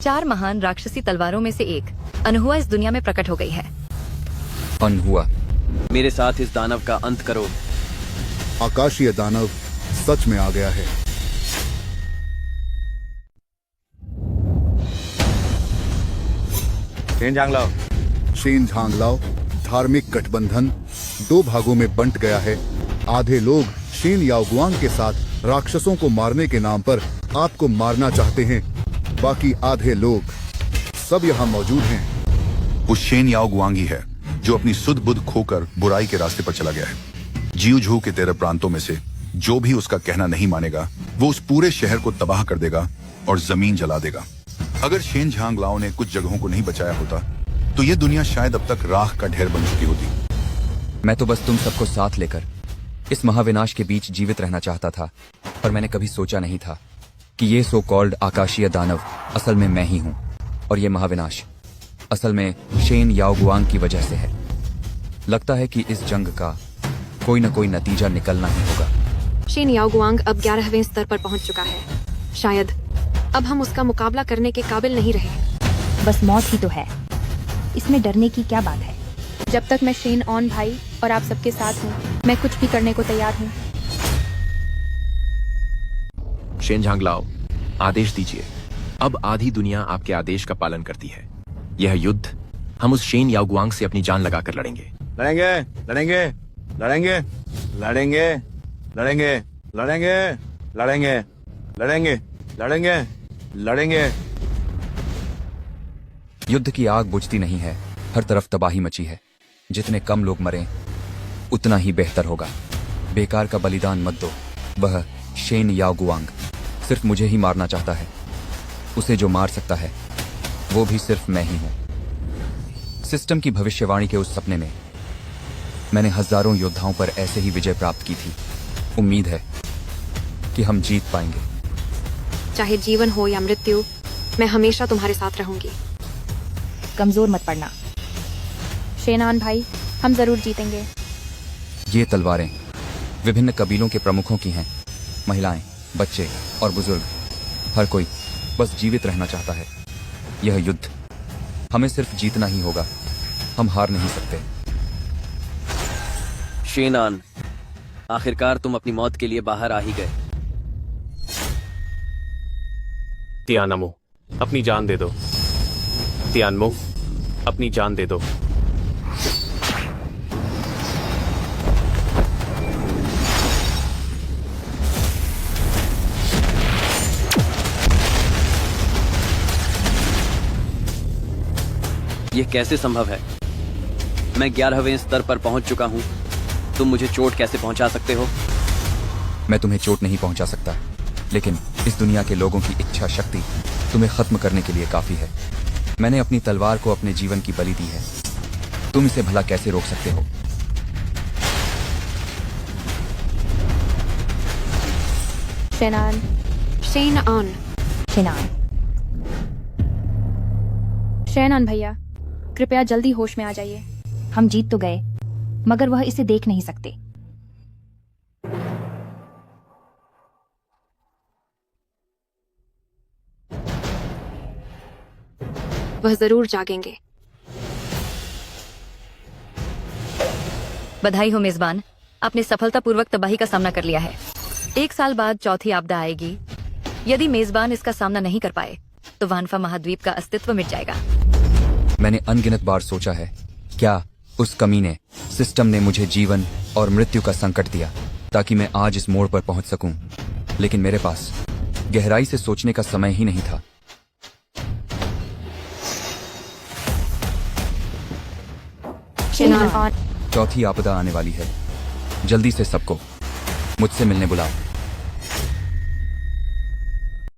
4 महान राक्षसी तलवारों में से एक अनहुआ इस दुनिया में प्रकट हो गई है। अनहुआ, मेरे साथ इस दानव का अंत करो। आकाशीय दानव सच में आ गया है। शेन झांगलाओ, धार्मिक गठबंधन 2 भागों में बंट गया है। आधे लोग शेन याओगुआंग के साथ राक्षसों को मारने के नाम पर आपको मारना चाहते हैं। बाकी आधे लोग सब यहाँ मौजूद हैं। वो शेन याओगुआंग ही है जो अपनी सुध बुध खोकर बुराई के रास्ते पर चला गया है। जियूझू के 13 प्रांतों में से जो भी उसका कहना नहीं मानेगा, वो उस पूरे शहर को तबाह कर देगा और जमीन जला देगा। अगर शेन झांगलाओ ने कुछ जगहों को नहीं बचाया होता, तो ये दुनिया शायद अब तक राख का ढेर बन चुकी होती। मैं तो बस तुम सबको साथ लेकर इस महाविनाश के बीच जीवित रहना चाहता था, पर मैंने कभी सोचा नहीं था कि ये सो कॉल्ड आकाशीय दानव असल में मैं ही हूँ, और ये महाविनाश असल में शेन याओगुआंग की वजह से है। लगता है कि इस जंग का कोई न कोई नतीजा निकलना ही होगा। शेन याओगुआंग अब 11वें स्तर पर पहुंच चुका है। शायद अब हम उसका मुकाबला करने के काबिल नहीं रहे। बस मौत ही तो है, इसमें डरने की क्या बात है। जब तक मैं शेन ऑन भाई और आप सबके साथ हूँ, मैं कुछ भी करने को तैयार हूँ। शेन झांगलाओ, आदेश दीजिए। अब आधी दुनिया आपके आदेश का पालन करती है। यह युद्ध हम उस शेन याओगुआंग से अपनी जान लगाकर लड़ेंगे। लड़ेंगे, लड़ेंगे, लड़ेंगे, लड़ेंगे, लड़ेंगे, लड़ेंगे, लड़ेंगे, लड़ेंगे, लड़ेंगे, लड़ेंगे। युद्ध की आग बुझती नहीं है, हर तरफ तबाही मची है। जितने कम लोग मरें, उतना ही बेहतर होगा। बेकार का बलिदान मत दो। वह शेन याओगुआंग सिर्फ मुझे ही मारना चाहता है। उसे जो मार सकता है, वो भी सिर्फ मैं ही हूं। सिस्टम की भविष्यवाणी के उस सपने में मैंने हजारों योद्धाओं पर ऐसे ही विजय प्राप्त की थी। उम्मीद है कि हम जीत पाएंगे। चाहे जीवन हो या मृत्यु, मैं हमेशा तुम्हारे साथ रहूंगी। कमजोर मत पड़ना। शेन ऑन भाई, हम जरूर जीतेंगे। ये तलवारें विभिन्न कबीलों के प्रमुखों की हैं। महिलाएं, बच्चे और बुजुर्ग, हर कोई बस जीवित रहना चाहता है। यह युद्ध हमें सिर्फ जीतना ही होगा, हम हार नहीं सकते। शेन ऑन, आखिरकार तुम अपनी मौत के लिए बाहर आ ही गए। तियानमो, अपनी जान दे दो। तियानमो, अपनी जान दे दो। यह कैसे संभव है? मैं 11वें स्तर पर पहुंच चुका हूं। तुम मुझे चोट कैसे पहुंचा सकते हो? मैं तुम्हें चोट नहीं पहुंचा सकता, लेकिन इस दुनिया के लोगों की इच्छा शक्ति तुम्हें खत्म करने के लिए काफी है। मैंने अपनी तलवार को अपने जीवन की बलि दी है। तुम इसे भला कैसे रोक सकते हो? Shane on, Shane on, Shane on. Shane on भैया, कृपया जल्दी होश में आ जाइए। हम जीत तो गए, मगर वह इसे देख नहीं सकते। वह जरूर जागेंगे। बधाई हो मेजबान, आपने सफलतापूर्वक तबाही का सामना कर लिया है। 1 साल बाद चौथी आपदा आएगी। यदि मेजबान इसका सामना नहीं कर पाए, तो वानफा महाद्वीप का अस्तित्व मिट जाएगा। मैंने अनगिनत बार सोचा है, क्या उस कमीने सिस्टम ने मुझे जीवन और मृत्यु का संकट दिया ताकि मैं आज इस मोड़ पर पहुंच सकूं, लेकिन मेरे पास गहराई से सोचने का समय ही नहीं था। Shane on. चौथी आपदा आने वाली है। जल्दी से सबको मुझसे मिलने बुलाओ।